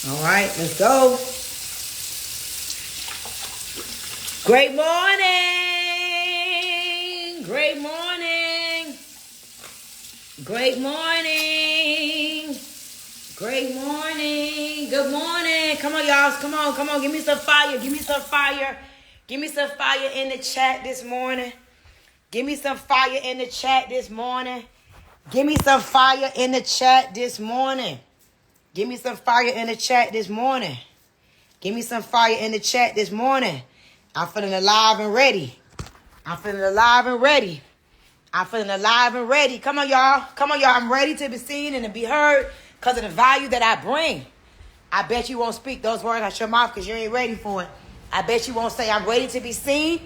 All right, let's go. Great morning. Great morning. Great morning. Great morning. Good morning. Come on, y'all. Come on, come on. Give me some fire. Give me some fire. Give me some fire in the chat this morning. Give me some fire in the chat this morning. Give me some fire in the chat this morning. Give me some fire in the chat this morning. Give me some fire in the chat this morning. I'm feeling alive and ready. I'm feeling alive and ready. I'm feeling alive and ready. Come on, y'all. Come on, y'all. I'm ready to be seen and to be heard because of the value that I bring. I bet you won't speak those words out your mouth because you ain't ready for it. I bet you won't say I'm ready to be seen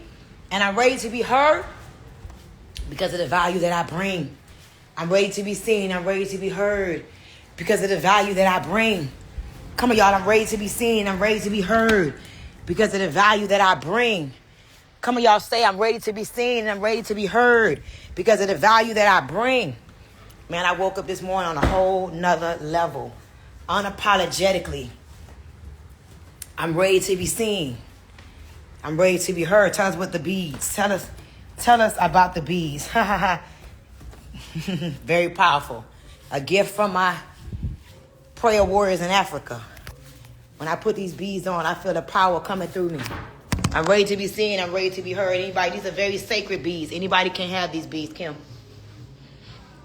and I'm ready to be heard because of the value that I bring. I'm ready to be seen. I'm ready to be heard because of the value that I bring. Come on, y'all. I'm ready to be seen. I'm ready to be heard because of the value that I bring. Come on, y'all. Say I'm ready to be seen and I'm ready to be heard because of the value that I bring. Man, I woke up this morning on a whole nother level. Unapologetically. I'm ready to be seen. I'm ready to be heard. Tell us what the bees. Tell us about the bees. Very powerful. A gift from my prayer warriors in Africa. When I put these beads on, I feel the power coming through me. I'm ready to be seen. I'm ready to be heard. Anybody, these are very sacred beads. Anybody can have these beads, Kim.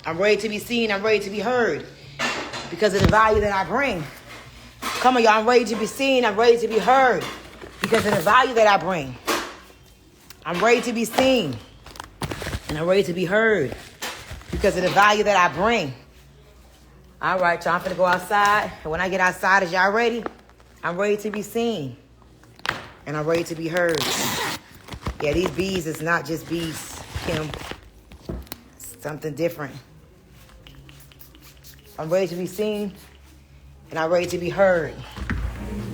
I'm ready to be seen. I'm ready to be heard because of the value that I bring. Come on, y'all. I'm ready to be seen. I'm ready to be heard because of the value that I bring. I'm ready to be seen and I'm ready to be heard because of the value that I bring. All right, y'all, I'm finna go outside. And when I get outside, is y'all ready? I'm ready to be seen. And I'm ready to be heard. Yeah, these bees is not just bees, Kim. It's something different. I'm ready to be seen. And I'm ready to be heard.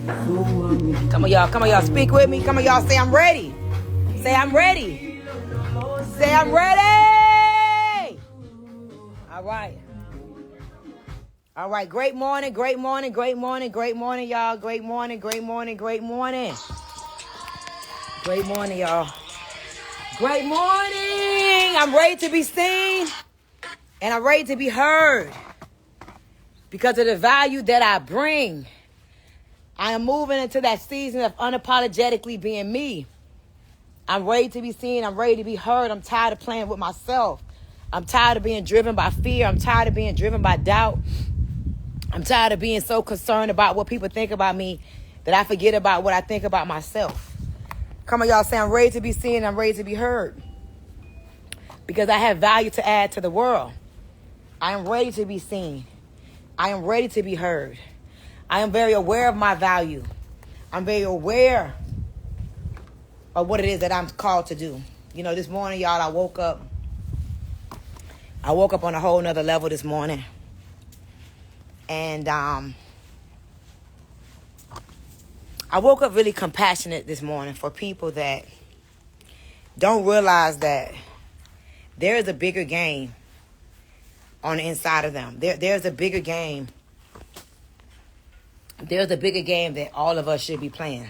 Come on, y'all. Come on, y'all. Speak with me. Come on, y'all. Say I'm ready. Say I'm ready. Say I'm ready. All right. All right, great morning, great morning, great morning, great morning, y'all. Great morning, great morning, great morning. Great morning, y'all. Great morning. I'm ready to be seen and I'm ready to be heard because of the value that I bring. I am moving into that season of unapologetically being me. I'm ready to be seen. I'm ready to be heard. I'm tired of playing with myself. I'm tired of being driven by fear. I'm tired of being driven by doubt. I'm tired of being so concerned about what people think about me that I forget about what I think about myself. Come on, y'all, say I'm ready to be seen. I'm ready to be heard because I have value to add to the world. I am ready to be seen. I am ready to be heard. I am very aware of my value. I'm very aware of what it is that I'm called to do. You know, this morning, y'all, I woke up on a whole nother level this morning. And I woke up really compassionate this morning for people that don't realize that there is a bigger game on the inside of them. There's a bigger game. There's a bigger game that all of us should be playing.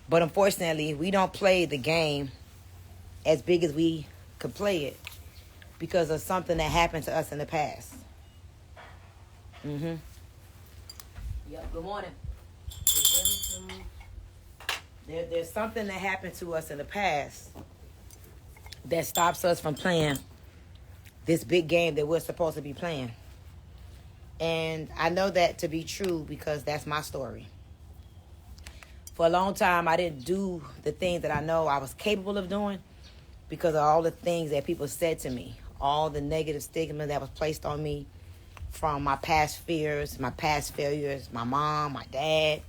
But unfortunately, we don't play the game as big as we could play it because of something that happened to us in the past. Yep, good morning. There's something that happened to us in the past that stops us from playing this big game that we're supposed to be playing. And I know that to be true because that's my story. For a long time, I didn't do the things that I know I was capable of doing because of all the things that people said to me, all the negative stigma that was placed on me from my past fears, my past failures, my mom, my dad.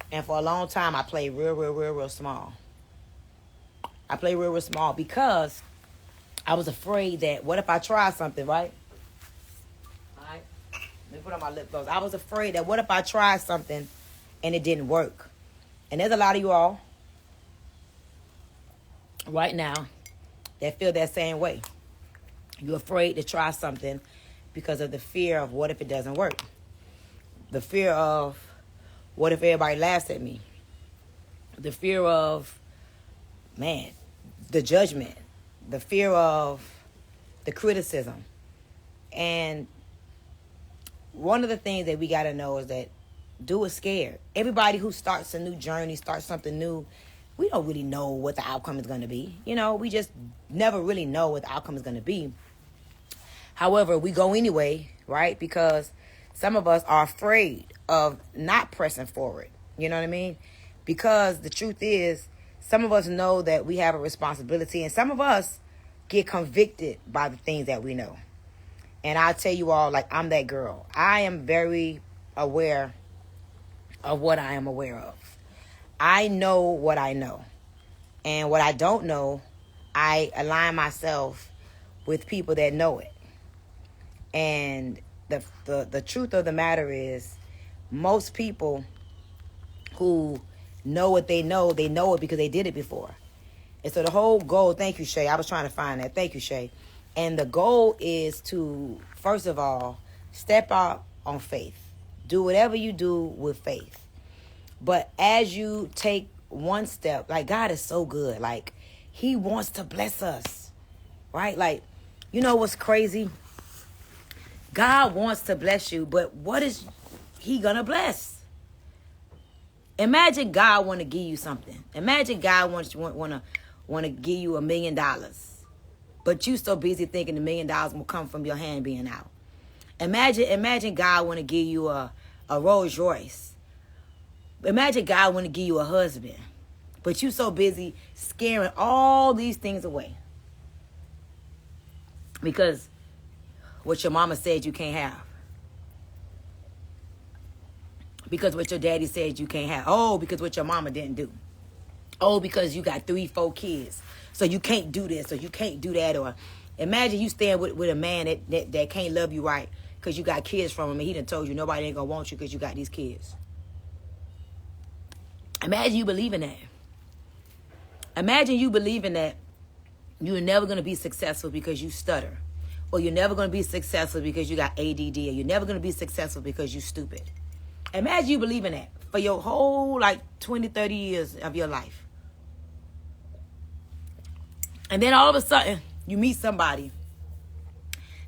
And for a long time, I played real small. I played real small because I was afraid that what if I try something, right? All right. Let me put on my lip gloss. I was afraid that what if I tried something and it didn't work? And there's a lot of you all right now that feel that same way. You're afraid to try something because of the fear of what if it doesn't work. The fear of What if everybody laughs at me? The fear of, man, the judgment. The fear of the criticism. And one of the things that we got to know is that do it scared. Everybody who starts a new journey, starts something new, we don't really know what the outcome is going to be. You know, we just never really know what the outcome is going to be. However, we go anyway, right? Because some of us are afraid of not pressing forward. You know what I mean? Because the truth is, some of us know that we have a responsibility, and some of us get convicted by the things that we know. And I'll tell you all, like, I'm that girl. I am very aware of what I am aware of. I know what I know. And what I don't know, I align myself with people that know it. And the truth of the matter is, most people who know what they know it because they did it before. And so the whole goal, thank you, Shay. I was trying to find that. Thank you, Shay. And the goal is to, first of all, step out on faith. Do whatever you do with faith. But as you take one step, like, God is so good. Like, he wants to bless us, right? Like, you know what's crazy? God wants to bless you, but what is he going to bless? Imagine God want to give you something. Imagine God want to give you $1 million. But you so busy thinking $1 million will come from your hand being out. Imagine God want to give you a Rolls Royce. Imagine God want to give you a husband. But you so busy scaring all these things away. Because what your mama said you can't have. Because what your daddy said you can't have. Oh, because what your mama didn't do. Oh, because you got 3-4 kids. So you can't do this or you can't do that. Or imagine you staying with a man that can't love you right because you got kids from him and he done told you nobody ain't going to want you because you got these kids. Imagine you believing that. Imagine you believing that you're never going to be successful because you stutter. Or you're never going to be successful because you got ADD. Or you're never going to be successful because you're stupid. Imagine you believing that for your whole 20, 30 years of your life. And then all of a sudden, you meet somebody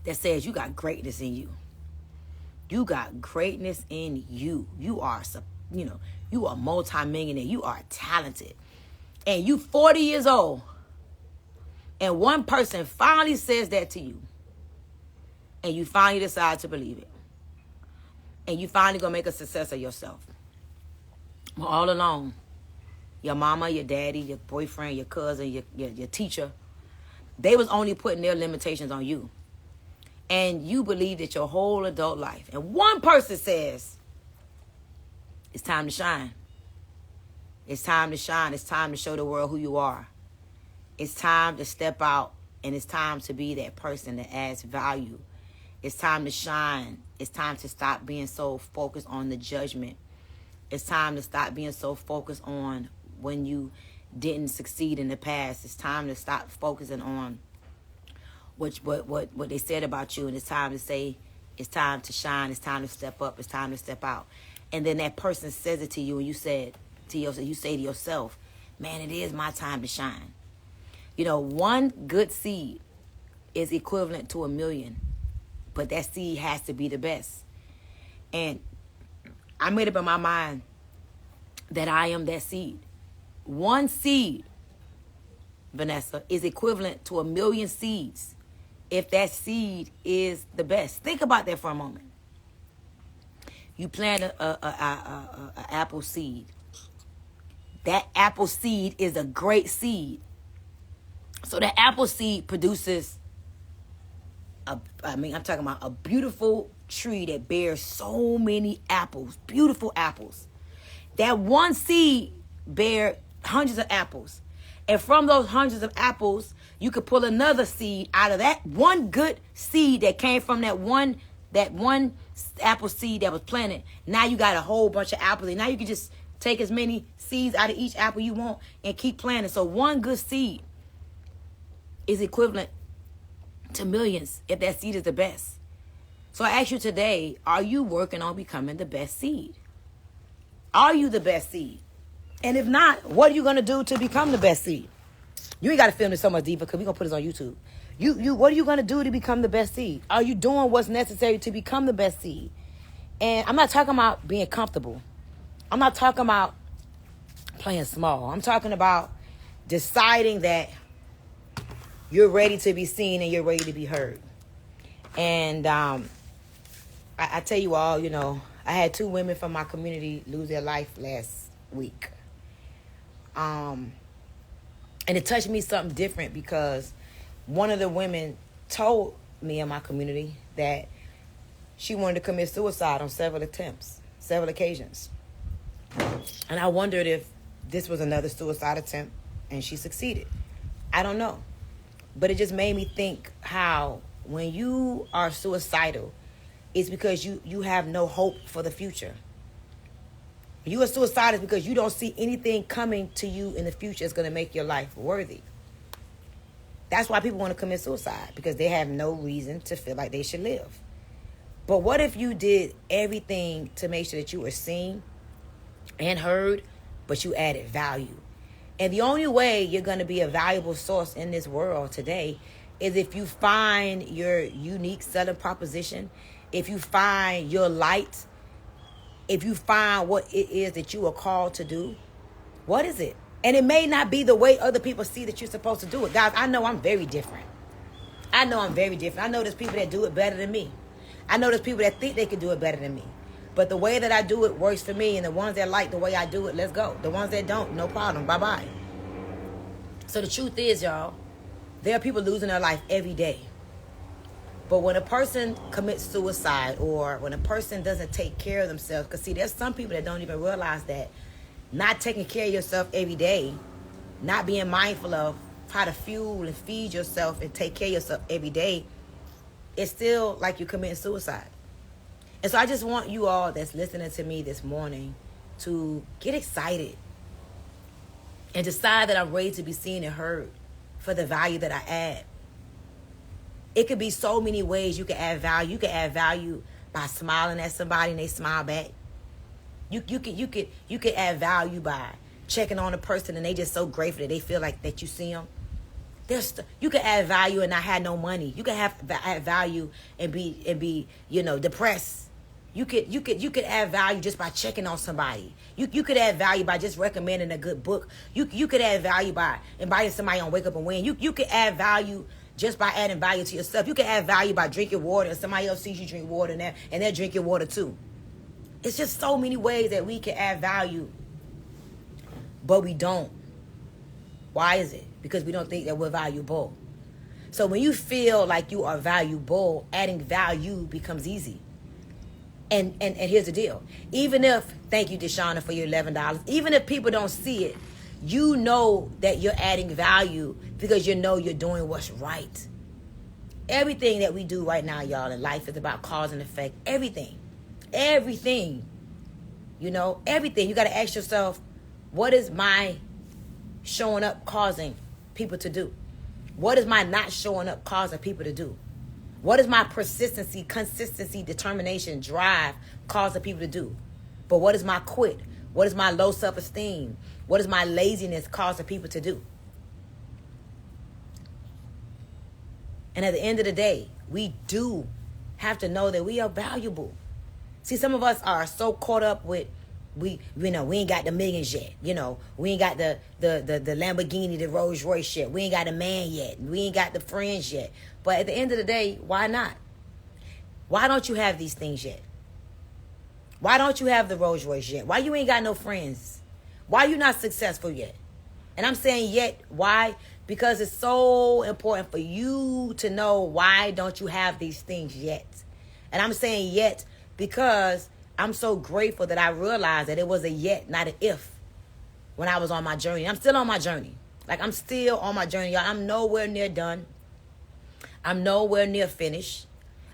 that says you got greatness in you. You got greatness in you. You are, you are multimillionaire. You are talented. And you 40 years old. And one person finally says that to you. And you finally decide to believe it. And you finally gonna make a success of yourself. But all along, your mama, your daddy, your boyfriend, your cousin, your teacher, they was only putting their limitations on you. And you believed it your whole adult life. And one person says, it's time to shine. It's time to shine. It's time to show the world who you are. It's time to step out. And it's time to be that person that adds value. It's time to shine. It's time to stop being so focused on the judgment. It's time to stop being so focused on when you didn't succeed in the past. It's time to stop focusing on what they said about you. And it's time to say, it's time to shine. It's time to step up. It's time to step out. And then that person says it to you, and you say to yourself, man, it is my time to shine. You know, one good seed is equivalent to 1 million. But that seed has to be the best. And I made up in my mind that I am that seed. One seed, Vanessa, is equivalent to 1 million seeds if that seed is the best. Think about that for a moment. You plant a apple seed. That apple seed is a great seed. So the apple seed produces I'm talking about a beautiful tree that bears so many apples, beautiful apples. That one seed bears hundreds of apples. And from those hundreds of apples, you could pull another seed out of that one good seed that came from that one apple seed that was planted. Now you got a whole bunch of apples. And now you can just take as many seeds out of each apple you want and keep planting. So one good seed is equivalent to millions if that seed is the best. So I ask you today, are you working on becoming the best seed? Are you the best seed? And if not, what are you going to do to become the best seed? You ain't got to film this so much deeper because we're going to put this on YouTube. What are you going to do to become the best seed? Are you doing what's necessary to become the best seed? And I'm not talking about being comfortable. I'm not talking about playing small. I'm talking about deciding that you're ready to be seen and you're ready to be heard. And I tell you all, I had 2 women from my community lose their life last week. And it touched me something different because one of the women told me in my community that she wanted to commit suicide on several occasions. And I wondered if this was another suicide attempt and she succeeded. I don't know. But it just made me think how when you are suicidal, it's because you have no hope for the future. You are suicidal because you don't see anything coming to you in the future that's going to make your life worthy. That's why people want to commit suicide, because they have no reason to feel like they should live. But what if you did everything to make sure that you were seen and heard, but you added value? And the only way you're going to be a valuable source in this world today is if you find your unique selling proposition, if you find your light, if you find what it is that you are called to do. What is it? And it may not be the way other people see that you're supposed to do it. Guys, I know I'm very different. I know there's people that do it better than me. I know there's people that think they can do it better than me. But the way that I do it works for me. And the ones that like the way I do it, let's go. The ones that don't, no problem. Bye-bye. So the truth is, y'all, there are people losing their life every day. But when a person commits suicide or when a person doesn't take care of themselves, because see, there's some people that don't even realize that not taking care of yourself every day, not being mindful of how to fuel and feed yourself and take care of yourself every day, it's still like you're committing suicide. And so I just want you all that's listening to me this morning to get excited and decide that I'm ready to be seen and heard for the value that I add. It could be so many ways you can add value. You can add value by smiling at somebody and they smile back. You could add value by checking on a person and they just so grateful that they feel like that you see them. You can add value and not have no money. You can add value and be depressed. You could add value just by checking on somebody. You could add value by just recommending a good book. You could add value by inviting somebody on Wake Up and Win. You could add value just by adding value to yourself. You can add value by drinking water and somebody else sees you drink water and they're drinking water too. It's just so many ways that we can add value, but we don't. Why is it? Because we don't think that we're valuable. So when you feel like you are valuable, adding value becomes easy. And here's the deal. Even if, thank you, Deshauna, for your $11, even if people don't see it, you know that you're adding value because you know you're doing what's right. Everything that we do right now, y'all, in life is about cause and effect. Everything. Everything. Everything. You got to ask yourself, what is my showing up causing people to do? What is my not showing up causing people to do? What is my persistency, consistency, determination, drive causing people to do? But what is my quit? What is my low self-esteem? What is my laziness causing people to do? And at the end of the day, we do have to know that we are valuable. See, some of us are so caught up with we ain't got the millions yet. We ain't got the Lamborghini, the Rolls Royce yet. We ain't got a man yet. We ain't got the friends yet. But at the end of the day, why not? Why don't you have these things yet? Why don't you have the Rolls Royce yet? Why you ain't got no friends? Why you not successful yet? And I'm saying yet, why? Because it's so important for you to know why don't you have these things yet. And I'm saying yet because I'm so grateful that I realized that it was a yet, not an if, when I was on my journey. I'm still on my journey. I'm still on my journey, y'all. I'm nowhere near done. I'm nowhere near finished.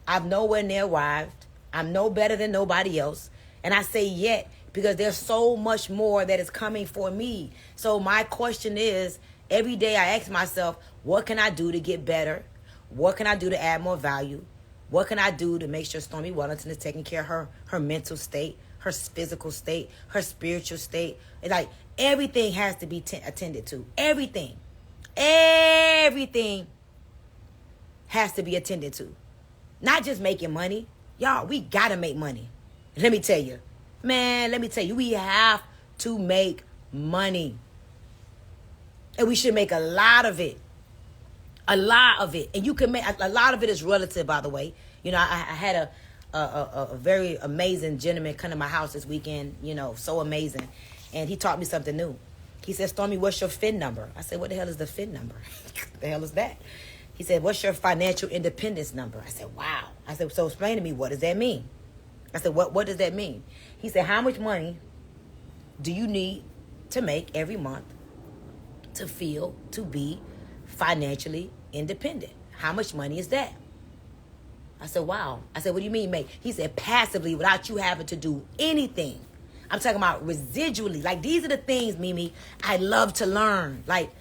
I'm nowhere near arrived. I'm no better than nobody else. And I say yet because there's so much more that is coming for me. So my question is, every day I ask myself, what can I do to get better? What can I do to add more value? What can I do to make sure Stormy Wellington is taking care of her mental state, her physical state, her spiritual state. Like, everything has to be attended to. Everything has to be attended to. Not just making money. Y'all, we gotta make money. Let me tell you, we have to make money. And we should make a lot of it. A lot of it. And you can make, a lot of it is relative, by the way. You know, I had a very amazing gentleman come to my house this weekend, you know, so amazing. And he taught me something new. He said, Stormy, what's your FIN number? I said, what the hell is the FIN number? What the hell is that? He said, what's your financial independence number? I said, wow. I said, so explain to me, what does that mean? I said, what does that mean? He said, how much money do you need to make every month to be financially independent? How much money is that? I said, wow. I said, what do you mean make? He said, passively, without you having to do anything. I'm talking about residually. Like, these are the things, Mimi, I love to learn. Like,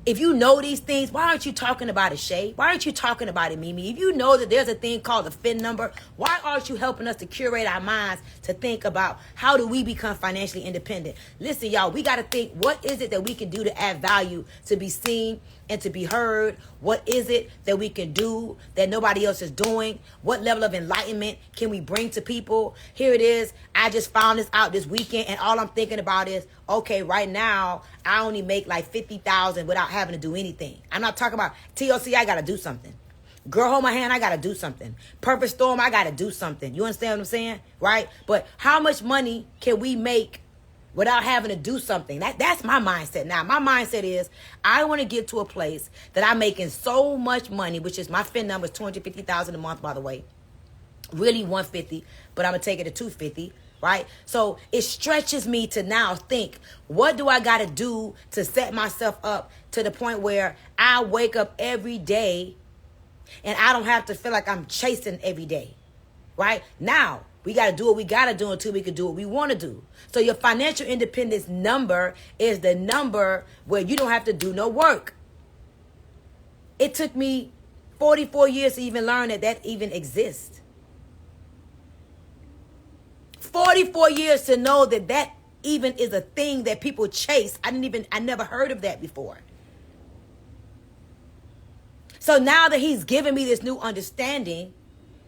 if you know these things, why aren't you talking about it, Shay? Why aren't you talking about it, Mimi? If you know that there's a thing called the FIN number, why aren't you helping us to curate our minds to think about how do we become financially independent? Listen, y'all, we got to think, what is it that we can do to add value, to be seen and to be heard? What is it that we can do that nobody else is doing? What level of enlightenment can we bring to people? Here it is. I just found this out this weekend, and all I'm thinking about is, okay, right now, I only make like $50,000 without having to do anything. I'm not talking about TLC, I got to do something. Girl, hold my hand, I got to do something. Purpose Storm, I got to do something. You understand what I'm saying? Right? But how much money can we make without having to do something? That's my mindset now. My mindset is, I want to get to a place that I'm making so much money, which is my FIN number is $250,000 a month, by the way. Really 150, but I'm going to take it to 250. Right? So it stretches me to now think, what do I got to do to set myself up to the point where I wake up every day and I don't have to feel like I'm chasing every day. Right? Now, we got to do what we got to do until we can do what we want to do. So your financial independence number is the number where you don't have to do no work. It took me 44 years to even learn that even exists. 44 years to know that even is a thing that people chase. I never heard of that before. So now that he's given me this new understanding,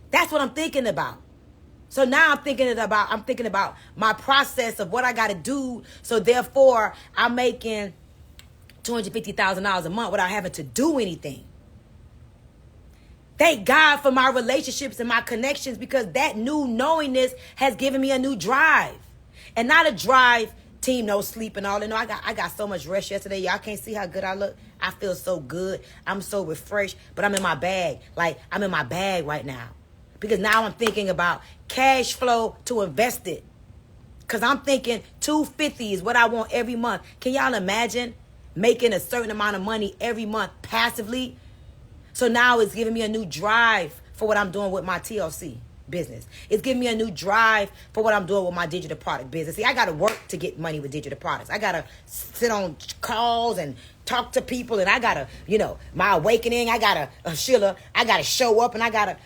that's what I'm thinking about. So now I'm thinking about my process of what I got to do. So therefore, I'm making $250,000 a month without having to do anything. Thank God for my relationships and my connections, because that new knowingness has given me a new drive. And not a drive, team, no sleep and all. You know, I got so much rest yesterday. Y'all can't see how good I look. I feel so good. I'm so refreshed, but I'm in my bag. Like, I'm in my bag right now. Because now I'm thinking about cash flow to invest it. Because I'm thinking $250 is what I want every month. Can y'all imagine making a certain amount of money every month passively? So now it's giving me a new drive for what I'm doing with my TLC business. It's giving me a new drive for what I'm doing with my digital product business. See, I got to work to get money with digital products. I got to sit on calls and talk to people, and I got to, you know, my awakening, I got to, Sheila, I got to show up, and I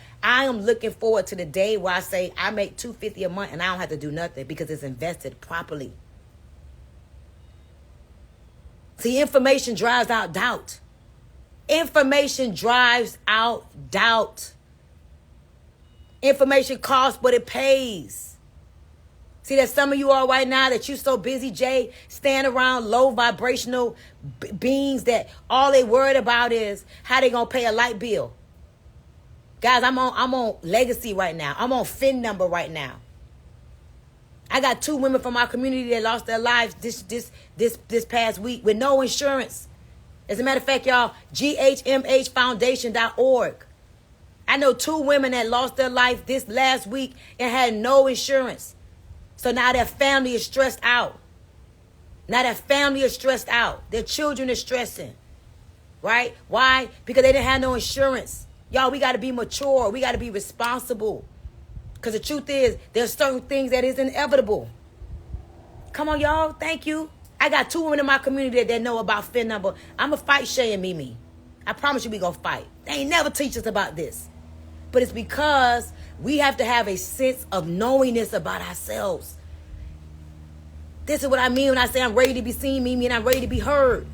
am looking forward to the day where I say I make $250 a month and I don't have to do nothing because it's invested properly. See, information drives out doubt. Information drives out doubt. Information costs, but it pays. See, there's some of you all right now that you're so busy, Jay, staying around low vibrational beings that all they worried about is how they gonna pay a light bill. Guys, I'm on legacy right now. I'm on FIN number right now. I got 2 women from our community that lost their lives this past week with no insurance. As a matter of fact, y'all, GHMHfoundation.org. I know 2 women that lost their life this last week and had no insurance. So now their family is stressed out. Their children are stressing. Right? Why? Because they didn't have no insurance. Y'all, we got to be mature. We got to be responsible. Because the truth is, there's certain things that is inevitable. Come on, y'all. Thank you. I got 2 women in my community that know about FIN number. I'm going to fight Shay and Mimi. I promise you we going to fight. They ain't never teach us about this. But it's because we have to have a sense of knowingness about ourselves. This is what I mean when I say I'm ready to be seen, mean I'm ready to be heard.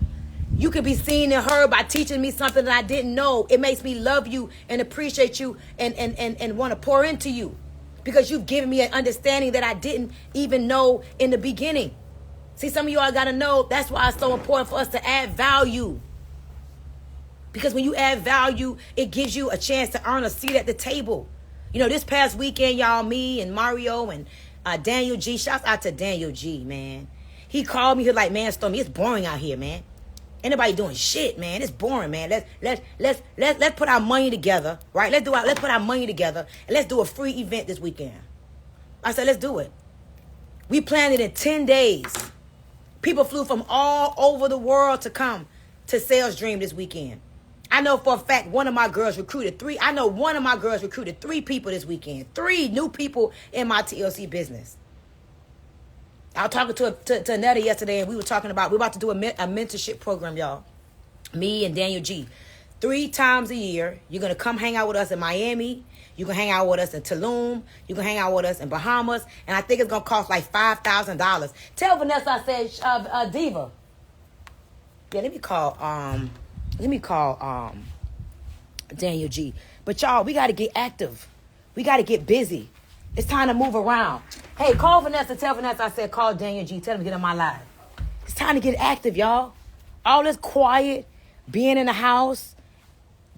You could be seen and heard by teaching me something that I didn't know. It makes me love you and appreciate you and want to pour into you. Because you've given me an understanding that I didn't even know in the beginning. See, some of y'all got to know that's why it's so important for us to add value. Because when you add value, it gives you a chance to earn a seat at the table. You know, this past weekend, y'all, me and Mario and Daniel G. Shouts out to Daniel G, man. He called me. He was like, man, Stormy, it's boring out here, man. Ain't nobody doing shit, man. It's boring, man. Let's put our money together, right? Let's put our money together and let's do a free event this weekend. I said, let's do it. We planned it in 10 days. People flew from all over the world to come to Sales Dream this weekend. I know for a fact one of my girls recruited 3 people this weekend. 3 new people in my TLC business. I was talking to Netta yesterday, and we were talking about, we're about to do a mentorship program, y'all. Me and Daniel G. 3 times a year, you're going to come hang out with us in Miami. You can hang out with us in Tulum. You can hang out with us in Bahamas. And I think it's going to cost like $5,000. Tell Vanessa I said, Diva. Yeah, let me call Daniel G. But y'all, we got to get active. We got to get busy. It's time to move around. Hey, call Vanessa. Tell Vanessa I said call Daniel G. Tell him to get on my live. It's time to get active, y'all. All this quiet, being in the house,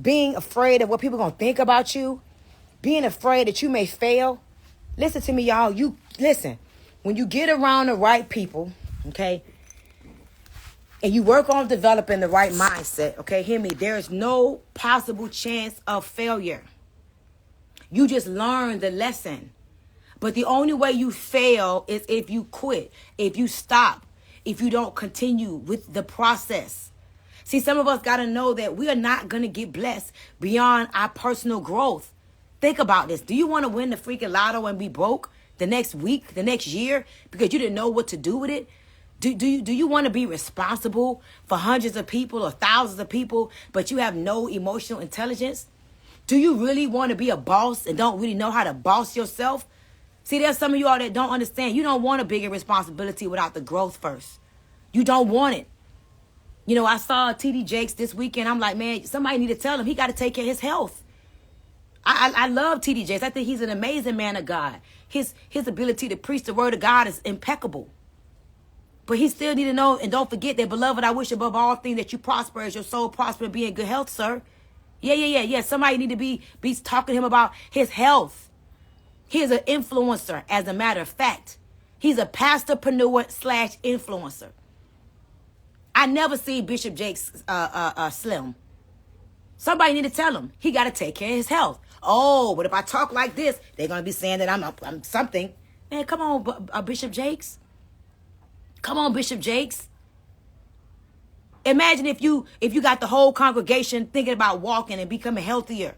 being afraid of what people going to think about you, being afraid that you may fail. Listen to me, y'all. You listen. When you get around the right people, okay, and you work on developing the right mindset, okay, hear me, there is no possible chance of failure. You just learn the lesson. But the only way you fail is if you quit, if you stop, if you don't continue with the process. See, some of us got to know that we are not going to get blessed beyond our personal growth. Think about this. Do you want to win the freaking lotto and be broke the next week, the next year, because you didn't know what to do with it? Do you want to be responsible for hundreds of people or thousands of people, but you have no emotional intelligence? Do you really want to be a boss and don't really know how to boss yourself? See, there's some of you all that don't understand. You don't want a bigger responsibility without the growth first. You don't want it. You know, I saw T.D. Jakes this weekend. I'm like, man, somebody need to tell him he got to take care of his health. I love T.D. Jakes. I think he's an amazing man of God. His ability to preach the word of God is impeccable. But he still need to know, and don't forget that, beloved, I wish above all things that you prosper as your soul prosper and be in good health, sir. Yeah. Somebody need to be talking to him about his health. He's an influencer, as a matter of fact. He's a pastorpreneur / influencer. I never see Bishop Jakes slim. Somebody need to tell him he got to take care of his health. Oh, but if I talk like this, they're going to be saying that I'm something. Man, come on, Bishop Jakes. Come on, Bishop Jakes. Imagine if you got the whole congregation thinking about walking and becoming healthier.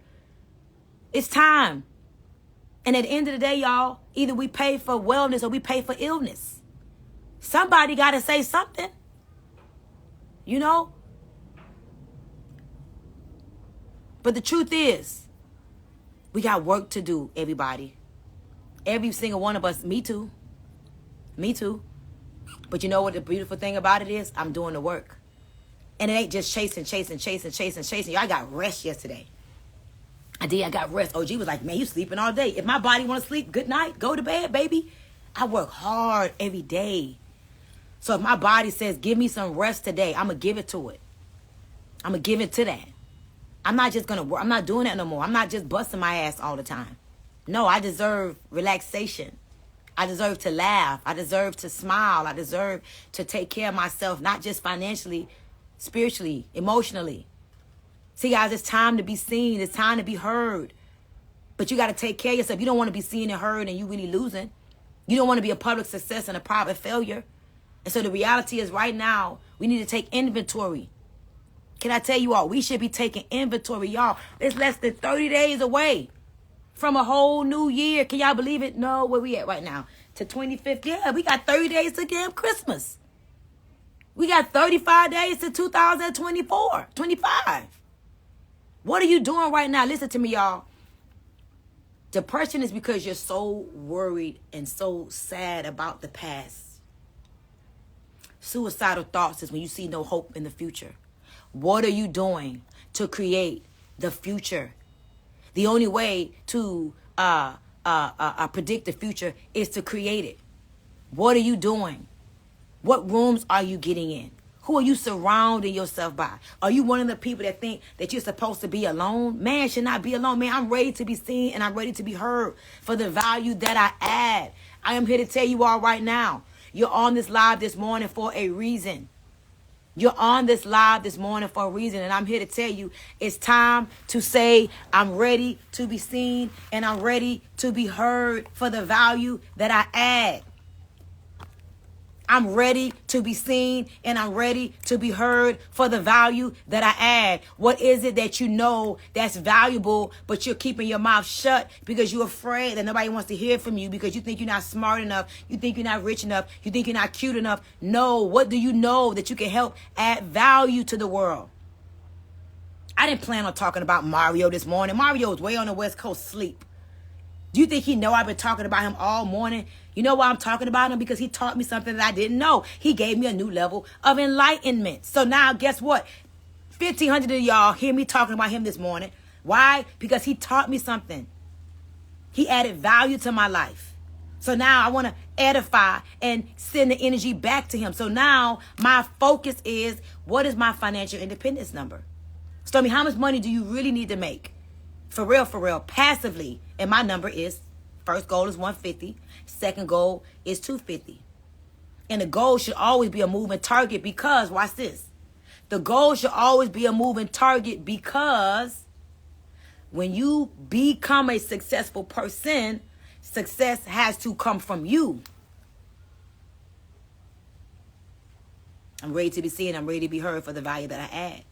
It's time. And at the end of the day, y'all, either we pay for wellness or we pay for illness. Somebody got to say something. You know? But the truth is, we got work to do, everybody. Every single one of us. Me too. Me too. But you know what the beautiful thing about it is? I'm doing the work. And it ain't just chasing. Y'all, I got rest yesterday. I got rest. OG was like, man, you sleeping all day. If my body want to sleep, good night. Go to bed, baby. I work hard every day. So if my body says, give me some rest today, I'm going to give it to it. I'm going to give it to that. I'm not just going to work. I'm not doing that no more. I'm not just busting my ass all the time. No, I deserve relaxation. I deserve to laugh. I deserve to smile. I deserve to take care of myself, not just financially, spiritually, emotionally. See, guys, it's time to be seen. It's time to be heard. But you got to take care of yourself. You don't want to be seen and heard and you really losing. You don't want to be a public success and a private failure. And so the reality is right now, we need to take inventory. Can I tell you all, we should be taking inventory, y'all. It's less than 30 days away from a whole new year. Can y'all believe it? No, where we at right now? To 25th. Yeah, we got 30 days to damn Christmas. We got 35 days to 2024, 25. What are you doing right now? Listen to me, y'all. Depression is because you're so worried and so sad about the past. Suicidal thoughts is when you see no hope in the future. What are you doing to create the future? The only way to predict the future is to create it. What are you doing? What rooms are you getting in? Who are you surrounding yourself by? Are you one of the people that think that you're supposed to be alone? Man should not be alone. Man, I'm ready to be seen and I'm ready to be heard for the value that I add. I am here to tell you all right now. You're on this live this morning for a reason. You're on this live this morning for a reason. And I'm here to tell you it's time to say I'm ready to be seen and I'm ready to be heard for the value that I add. I'm ready to be seen and I'm ready to be heard for the value that I add. What is it that you know that's valuable, but you're keeping your mouth shut because you're afraid that nobody wants to hear from you because you think you're not smart enough, you think you're not rich enough, you think you're not cute enough? No, what do you know that you can help add value to the world? I didn't plan on talking about Mario this morning. Mario is way on the West Coast sleep. Do you think he know I've been talking about him all morning? You know why I'm talking about him? Because he taught me something that I didn't know. He gave me a new level of enlightenment. So now guess what? 1,500 of y'all hear me talking about him this morning. Why? Because he taught me something. He added value to my life. So now I want to edify and send the energy back to him. So now my focus is, what is my financial independence number? Stormy, how much money do you really need to make? For real, passively. And my number is, first goal is 150. Second goal is 250. And the goal should always be a moving target because, watch this. The goal should always be a moving target because when you become a successful person, success has to come from you. I'm ready to be seen. I'm ready to be heard for the value that I add.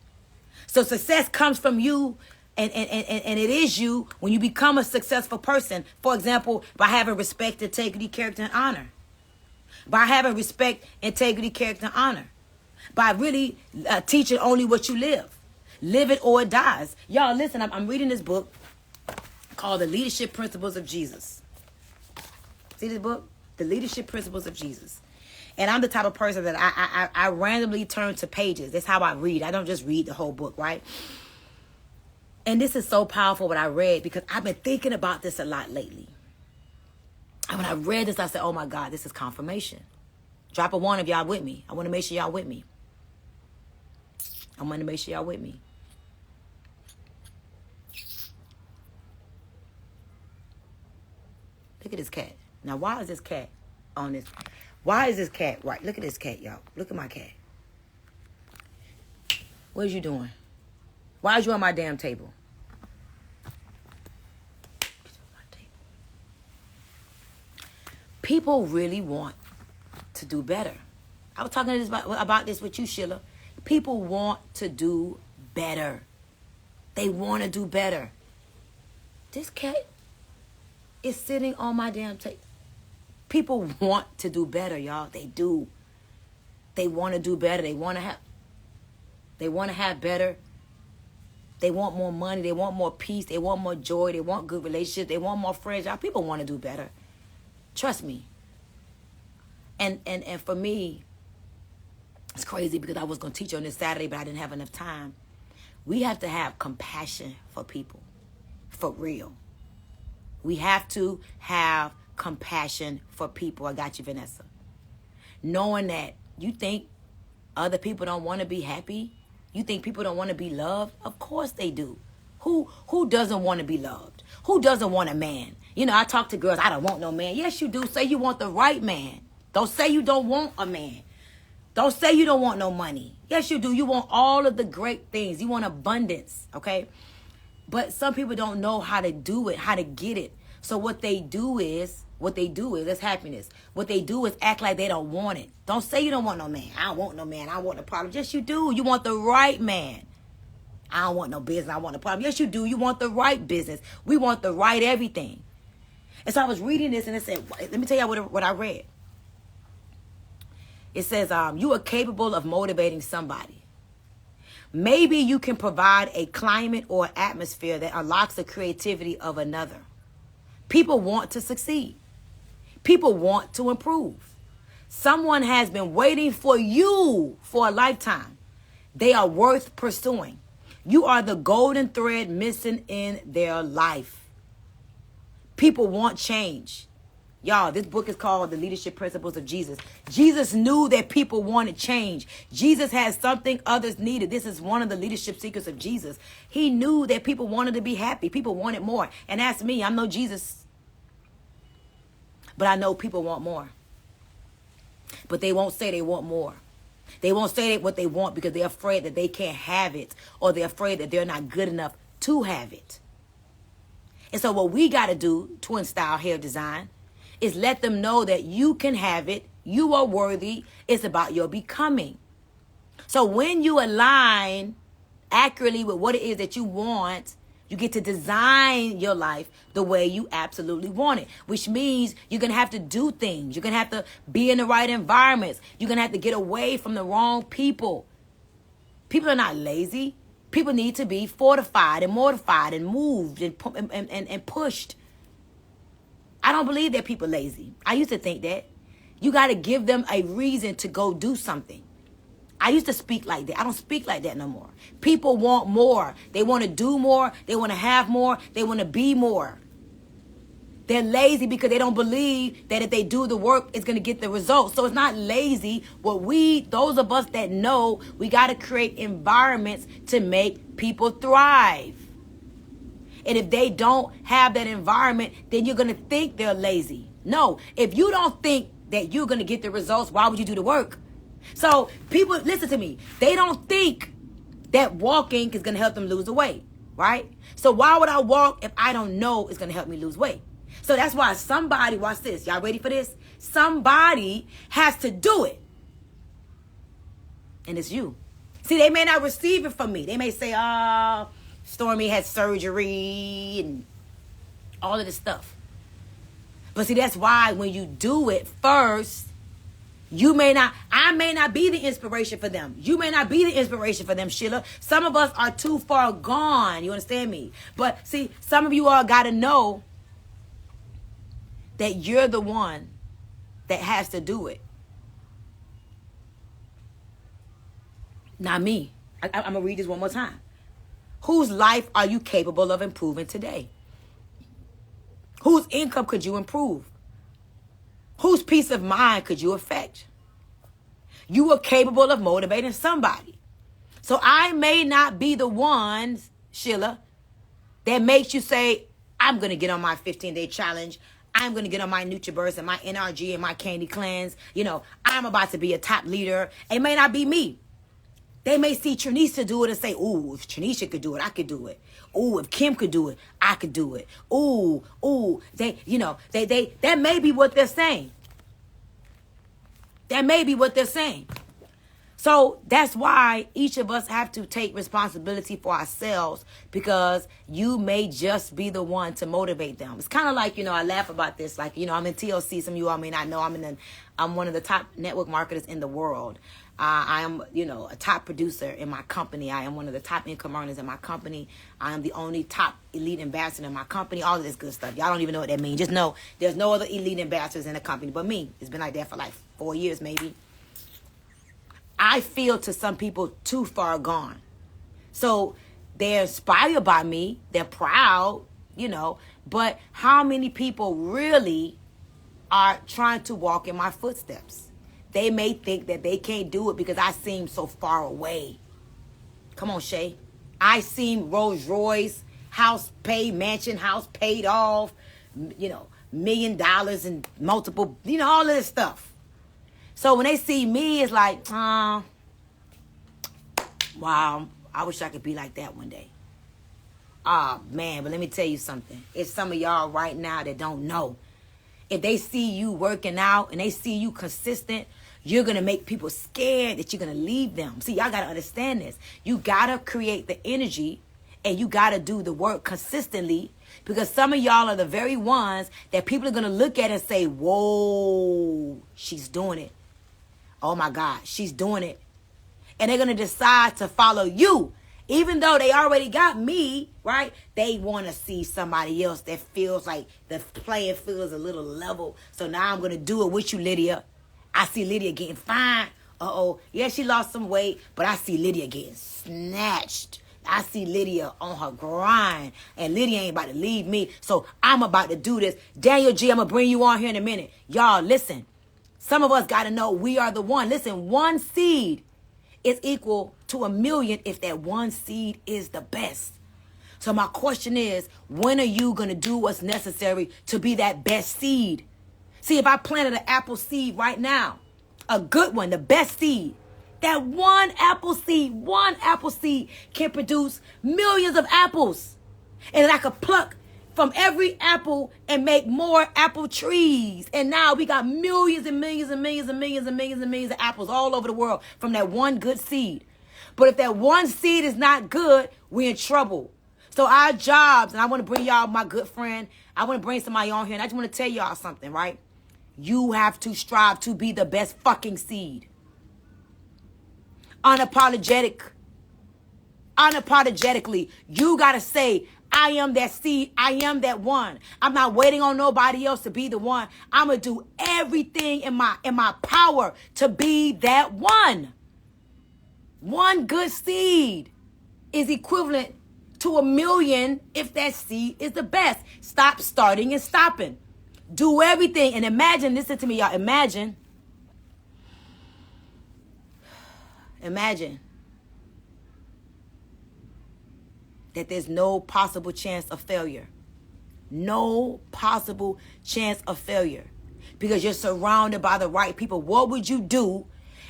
So success comes from you. And it is you when you become a successful person. For example, by having respect, integrity, character, and honor. By having respect, integrity, character, and honor. By really teaching only what you live. Live it or it dies. Y'all, listen, I'm reading this book called The Leadership Principles of Jesus. See this book? The Leadership Principles of Jesus. And I'm the type of person that I randomly turn to pages. That's how I read. I don't just read the whole book, right? And this is so powerful what I read because I've been thinking about this a lot lately. And when I read this, I said, oh my God, this is confirmation. Drop a one if y'all with me. I want to make sure y'all with me. Look at this cat. Now, why is this cat on this? Why is this cat right? Look at this cat, y'all. Look at my cat. What is you doing? Why is you on my damn table? People really want to do better. I was talking about this with you, Sheila. People want to do better. They want to do better. This cat is sitting on my damn table. People want to do better, y'all. They do. They want to do better. They want to have better. They want more money. They want more peace. They want more joy. They want good relationships. They want more friends. Y'all, people want to do better. Trust me. And for me, it's crazy because I was going to teach on this Saturday, but I didn't have enough time. We have to have compassion for people. For real. We have to have compassion for people. I got you, Vanessa. Knowing that you think other people don't want to be happy. You think people don't want to be loved? Of course they do. Who doesn't want to be loved? Who doesn't want a man? You know, I talk to girls, I don't want no man. Yes, you do. Say you want the right man. Don't say you don't want a man. Don't say you don't want no money. Yes, you do. You want all of the great things. You want abundance, okay? But some people don't know how to do it, how to get it. So what they do is, that's happiness. What they do is act like they don't want it. Don't say you don't want no man. I don't want no man. I want a problem. Yes, you do. You want the right man. I don't want no business. I want a problem. Yes, you do. You want the right business. We want the right everything. And so I was reading this and it said, let me tell you what I read. It says, you are capable of motivating somebody. Maybe you can provide a climate or atmosphere that unlocks the creativity of another. People want to succeed. People want to improve. Someone has been waiting for you for a lifetime. They are worth pursuing. You are the golden thread missing in their life. People want change. Y'all, this book is called The Leadership Principles of Jesus. Jesus knew that people wanted change. Jesus had something others needed. This is one of the leadership secrets of Jesus. He knew that people wanted to be happy. People wanted more. And that's me. I'm no Jesus. But I know people want more. But they won't say they want more. They won't say what they want because they're afraid that they can't have it, or they're afraid that they're not good enough to have it. And so what we got to do, Twin Style Hair Design, is let them know that you can have it. You are worthy. It's about your becoming. So when you align accurately with what it is that you want, you get to design your life the way you absolutely want it, which means you're going to have to do things. You're going to have to be in the right environments. You're going to have to get away from the wrong people. People are not lazy. People need to be fortified and mortified and moved and pushed. I don't believe that people are lazy. I used to think that. You got to give them a reason to go do something. I used to speak like that. I don't speak like that no more. People want more. They want to do more. They want to have more. They want to be more. They're lazy because they don't believe that if they do the work, it's going to get the results. So it's not lazy. Those of us that know, we got to create environments to make people thrive. And if they don't have that environment, then you're going to think they're lazy. No, if you don't think that you're going to get the results, why would you do the work? So people, listen to me. They don't think that walking is going to help them lose the weight, right? So why would I walk if I don't know it's going to help me lose weight? So that's why somebody, watch this. Y'all ready for this? Somebody has to do it. And it's you. See, they may not receive it from me. They may say, oh, Stormy had surgery and all of this stuff. But see, that's why when you do it first, I may not be the inspiration for them. You may not be the inspiration for them, Sheila. Some of us are too far gone. You understand me? But see, some of you all got to know that you're the one that has to do it. Not me. I'm going to read this one more time. Whose life are you capable of improving today? Whose income could you improve? Whose peace of mind could you affect? You are capable of motivating somebody. So I may not be the one, Sheila, that makes you say, I'm going to get on my 15-day challenge. I'm going to get on my NutriBurst and my NRG and my Candy Cleanse. I'm about to be a top leader. It may not be me. They may see Tranisha do it and say, ooh, if Tranisha could do it, I could do it. Ooh, if Kim could do it, I could do it. Ooh, that may be what they're saying. That may be what they're saying. So that's why each of us have to take responsibility for ourselves, because you may just be the one to motivate them. It's kind of like, I laugh about this. Like, I'm in TLC. Some of you all may not know I'm one of the top network marketers in the world. I am, a top producer in my company. I am one of the top income earners in my company. I am the only top elite ambassador in my company. All of this good stuff. Y'all don't even know what that means. Just know there's no other elite ambassadors in the company but me. It's been like that for like 4 years maybe. I feel to some people too far gone. So they're inspired by me. They're proud, But how many people really are trying to walk in my footsteps? They may think that they can't do it because I seem so far away. Come on, Shay. I seem Rolls Royce, mansion house paid off, $1 million and multiple, all of this stuff. So when they see me, it's like, wow, I wish I could be like that one day. Oh, man, but let me tell you something. It's some of y'all right now that don't know. If they see you working out and they see you consistent, you're going to make people scared that you're going to leave them. See, y'all got to understand this. You got to create the energy and you got to do the work consistently, because some of y'all are the very ones that people are going to look at and say, whoa, she's doing it. Oh, my God, she's doing it. And they're going to decide to follow you Even though they already got me, right? They want to see somebody else that feels like the playing field is a little level. So now I'm going to do it with you, Lydia. I see Lydia getting fine. Uh-oh. Yeah, she lost some weight, but I see Lydia getting snatched. I see Lydia on her grind, and Lydia ain't about to leave me. So I'm about to do this. Daniel G, I'm going to bring you on here in a minute. Y'all, listen. Some of us got to know we are the one. Listen, one seed is equal to 1,000,000 if that one seed is the best. So my question is, when are you going to do what's necessary to be that best seed? See, if I planted an apple seed right now, a good one, the best seed, that one apple seed can produce millions of apples. And then I could pluck from every apple and make more apple trees. And now we got millions and millions and millions and millions and millions and millions of apples all over the world from that one good seed. But if that one seed is not good, we're in trouble. So our jobs, and I want to bring y'all my good friend, I want to bring somebody on here, and I just want to tell y'all something, right? You have to strive to be the best fucking seed. Unapologetically, you got to say, I am that seed. I am that one. I'm not waiting on nobody else to be the one. I'm going to do everything in my power to be that one. One good seed is equivalent to 1,000,000 if that seed is the best. Stop starting and stopping. Do everything. And imagine, listen to me, y'all. Imagine that there's no possible chance of failure. No possible chance of failure. Because you're surrounded by the right people. What would you do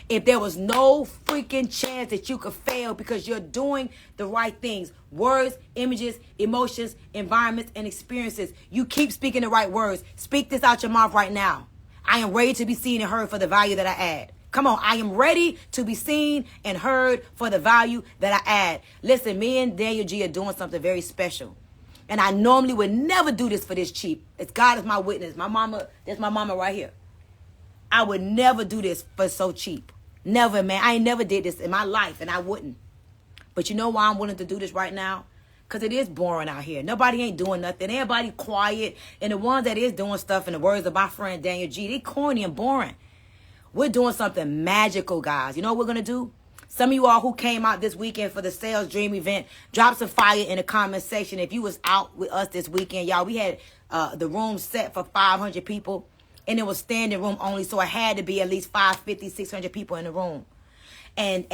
if there was no freaking chance that you could fail because you're doing the right things? Words, images, emotions, environments, and experiences. You keep speaking the right words. Speak this out your mouth right now. I am ready to be seen and heard for the value that I add. Come on, I am ready to be seen and heard for the value that I add. Listen, me and Daniel G are doing something very special. And I normally would never do this for this cheap. It's God is my witness. My mama, that's my mama right here. I would never do this for so cheap. Never, man. I ain't never did this in my life, and I wouldn't. But you know why I'm willing to do this right now? Because it is boring out here. Nobody ain't doing nothing. Everybody quiet. And the ones that is doing stuff, in the words of my friend Daniel G, they corny and boring. We're doing something magical, guys. You know what we're going to do? Some of you all who came out this weekend for the Sales Dream event, drop some fire in the comment section. If you was out with us this weekend, y'all, we had the room set for 500 people. And it was standing room only, so it had to be at least 550, 600 people in the room. And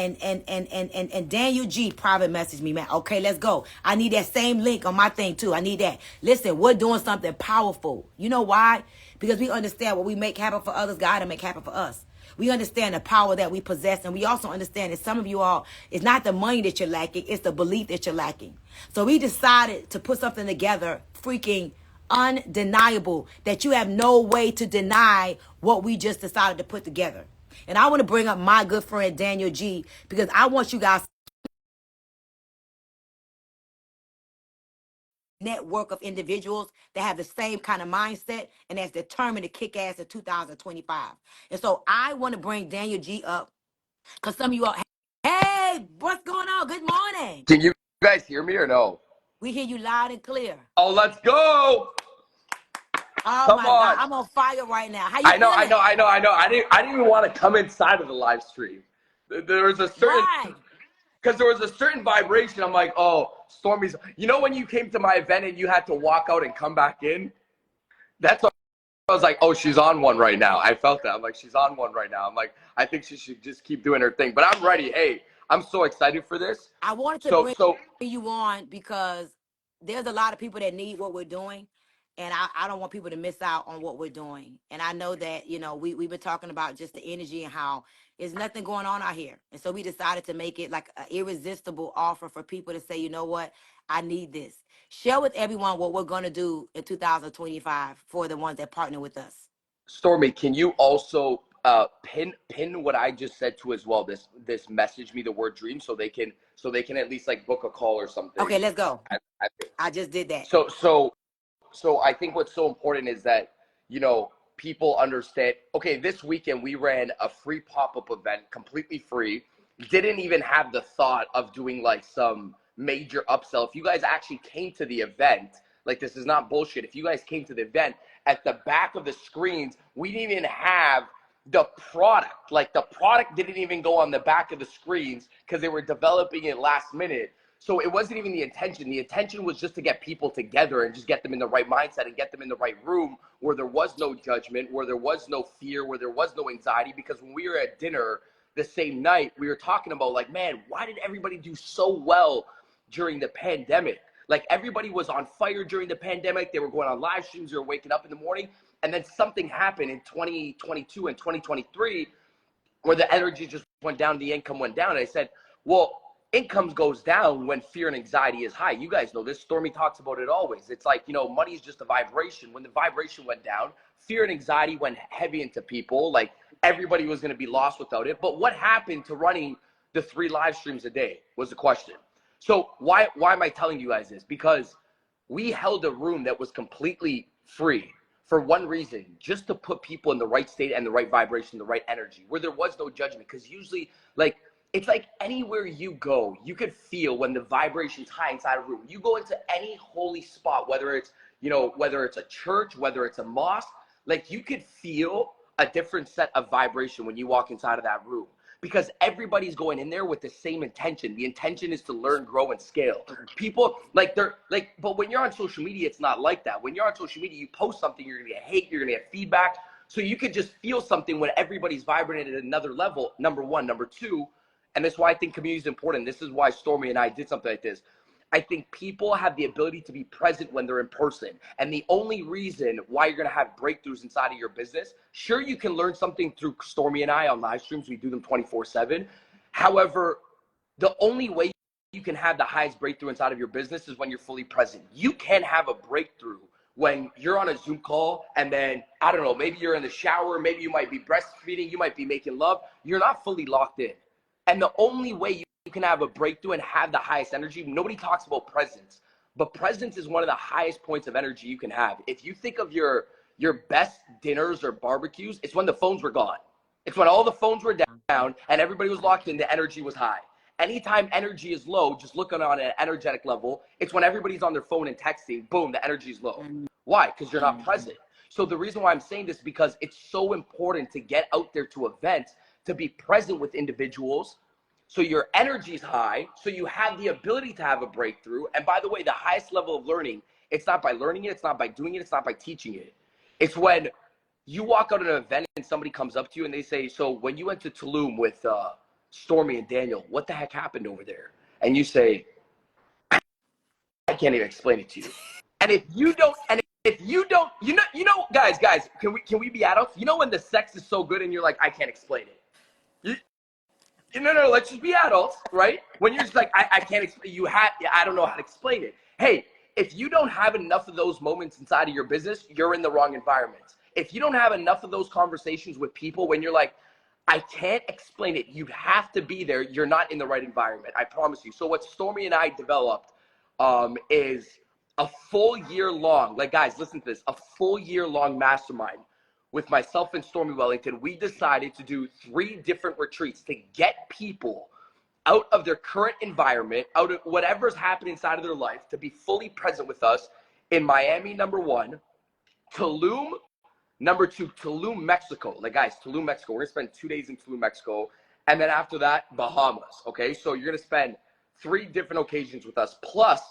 Daniel G private messaged me, man. Okay, let's go. I need that same link on my thing too. I need that. Listen, we're doing something powerful. You know why? Because we understand what we make happen for others, God will make happen for us. We understand the power that we possess, and we also understand that some of you all, it's not the money that you're lacking, it's the belief that you're lacking. So we decided to put something together, freaking undeniable, that you have no way to deny what we just decided to put together. And I want to bring up my good friend Daniel G, because I want you guys network of individuals that have the same kind of mindset and that's determined to kick ass in 2025. And so I want to bring Daniel G up because some of you all, hey, what's going on? Good morning. Can you guys hear me or no? We hear you loud and clear. Oh, let's go. Oh Come my on. God, I'm on fire right now. How you I know. feeling? I didn't even want to come inside of the live stream. There was a certain, Why? because there was a certain vibration. I'm like, oh, Stormy's. You know when you came to my event and you had to walk out and come back in? That's what I was like, oh, she's on one right now. I felt that. I'm like, she's on one right now. I'm like, I think she should just keep doing her thing. But I'm ready. Hey, I'm so excited for this. I wanted to bring you on because there's a lot of people that need what we're doing. And I don't want people to miss out on what we're doing. And I know that, you know, we've been talking about just the energy and how there's nothing going on out here. And so we decided to make it like an irresistible offer for people to say, you know what, I need this. Share with everyone what we're going to do in 2025 for the ones that partner with us. Stormy, can you also pin what I just said to as well? This message me the word dream so they can at least like book a call or something. Okay, let's go. I just did that. So I think what's so important is that, you know, people understand, okay, this weekend we ran a free pop-up event, completely free. didn't even have the thought of doing like some major upsell. If you guys actually came to the event, like this is not bullshit. If you guys came to the event, at the back of the screens, we didn't even have the product. Like the product didn't even go on the back of the screens because they were developing it last minute. So it wasn't even the intention. The intention was just to get people together and just get them in the right mindset and get them in the right room where there was no judgment, where there was no fear, where there was no anxiety. Because when we were at dinner the same night, we were talking about like, man, why did everybody do so well during the pandemic? Like everybody was on fire during the pandemic. They were going on live streams. They were waking up in the morning. And then something happened in 2022 and 2023 where the energy just went down, the income went down. And I said, well, income goes down when fear and anxiety is high. You guys know this. Stormy talks about it always. It's like, you know, money is just a vibration. When the vibration went down, fear and anxiety went heavy into people. Like everybody was going to be lost without it. But what happened to running the 3 live streams a day was the question. So why am I telling you guys this? Because we held a room that was completely free for one reason, just to put people in the right state and the right vibration, the right energy, where there was no judgment. Because usually, like, it's like anywhere you go, you could feel when the vibration's high inside a room. You go into any holy spot, whether it's, you know, whether it's a church, whether it's a mosque, like you could feel a different set of vibration when you walk inside of that room. Because everybody's going in there with the same intention. The intention is to learn, grow, and scale. People, like, they're like, but when you're on social media, it's not like that. When you're on social media, you post something, you're gonna get hate, you're gonna get feedback. So you could just feel something when everybody's vibrating at another level, number one. Number two, and that's why I think community is important. This is why Stormy and I did something like this. I think people have the ability to be present when they're in person. And the only reason why you're going to have breakthroughs inside of your business, sure, you can learn something through Stormy and I on live streams. We do them 24/7. However, the only way you can have the highest breakthrough inside of your business is when you're fully present. You can have a breakthrough when you're on a Zoom call and then, I don't know, maybe you're in the shower, maybe you might be breastfeeding, you might be making love. You're not fully locked in. And the only way you can have a breakthrough and have the highest energy, nobody talks about presence, but presence is one of the highest points of energy you can have. If you think of your best dinners or barbecues, it's when the phones were gone. It's when all the phones were down and everybody was locked in, the energy was high. Anytime energy is low, just looking on an energetic level, it's when everybody's on their phone and texting, boom, the energy is low. Why? Because you're not present. So the reason why I'm saying this is because it's so important to get out there to events, to be present with individuals, so your energy is high, so you have the ability to have a breakthrough. And by the way, the highest level of learning, it's not by learning it, it's not by doing it, it's not by teaching it. It's when you walk out at an event and somebody comes up to you and they say, so when you went to Tulum with Stormy and Daniel, what the heck happened over there? And you say, I can't even explain it to you. And if you don't, you know, guys, can we be adults? You know when the sex is so good and you're like, I can't explain it. No, let's just be adults, right? When you're just like, I can't explain, I don't know how to explain it. Hey, if you don't have enough of those moments inside of your business, you're in the wrong environment. If you don't have enough of those conversations with people when you're like, I can't explain it, you have to be there, you're not in the right environment, I promise you. So what Stormy and I developed is a full year long, like guys, listen to this, a full year long mastermind. With myself and Stormy Wellington, we decided to do 3 different retreats to get people out of their current environment, out of whatever's happening inside of their life, to be fully present with us in Miami, number 1, Tulum, number 2, Tulum, Mexico. Like guys, Tulum, Mexico. We're gonna spend 2 days in Tulum, Mexico. And then after that, Bahamas, okay? So you're gonna spend 3 different occasions with us. Plus,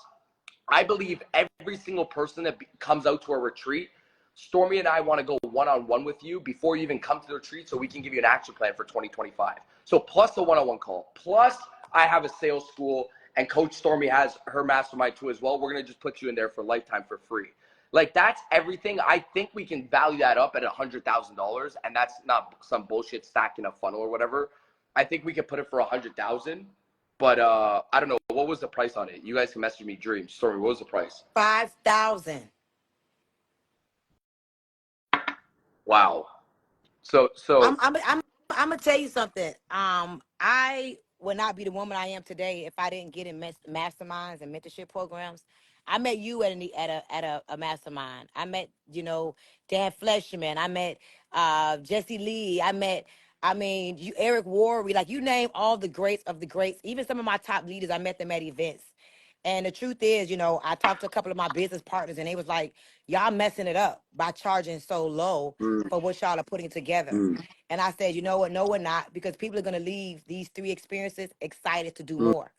I believe every single person that comes out to our retreat, Stormy and I want to go one-on-one with you before you even come to the retreat so we can give you an action plan for 2025. So plus a one-on-one call. Plus I have a sales school and Coach Stormy has her mastermind too as well. We're going to just put you in there for lifetime for free. Like that's everything. I think we can value that up at $100,000 and that's not some bullshit stacked in a funnel or whatever. I think we can put it for $100,000. But I don't know. What was the price on it? You guys can message me dreams. Stormy, what was the price? 5,000. Wow. So I'm gonna tell you something. I would not be the woman I am today if I didn't get in masterminds and mentorship programs. I met you at a mastermind. I met, Dan Fleshman. I met Jesse Lee. I met I mean, you Eric Worre, like you name all the greats of the greats, even some of my top leaders, I met them at events. And the truth is, I talked to a couple of my business partners and they was like, y'all messing it up by charging so low Mm, for what y'all are putting together. mm, And I said, you know what? No, we're not, because people are going to leave these 3 experiences excited to do mm, more.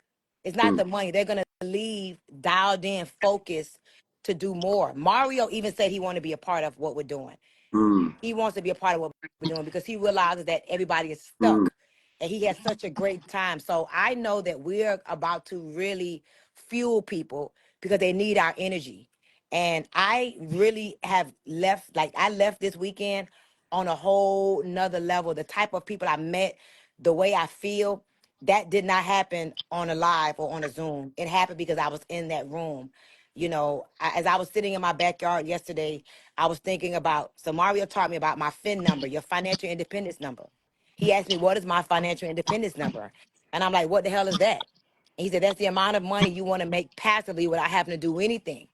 It's not mm, the money. They're going to leave dialed in, focused to do more. Mario even said he wanted to be a part of what we're doing. mm, He wants to be a part of what we're doing because he realizes that everybody is mm, stuck and he has such a great time. So I know that we're about to really fuel people because they need our energy. And I really have left, like I left this weekend on a whole nother level. The type of people I met, the way I feel, that did not happen on a live or on a Zoom. It happened because I was in that room. As I was sitting in my backyard yesterday, I was thinking about, so Mario taught me about my FIN number, your financial independence number. He asked me, what is my financial independence number? And I'm like, what the hell is that? And he said, that's the amount of money you want to make passively without having to do anything.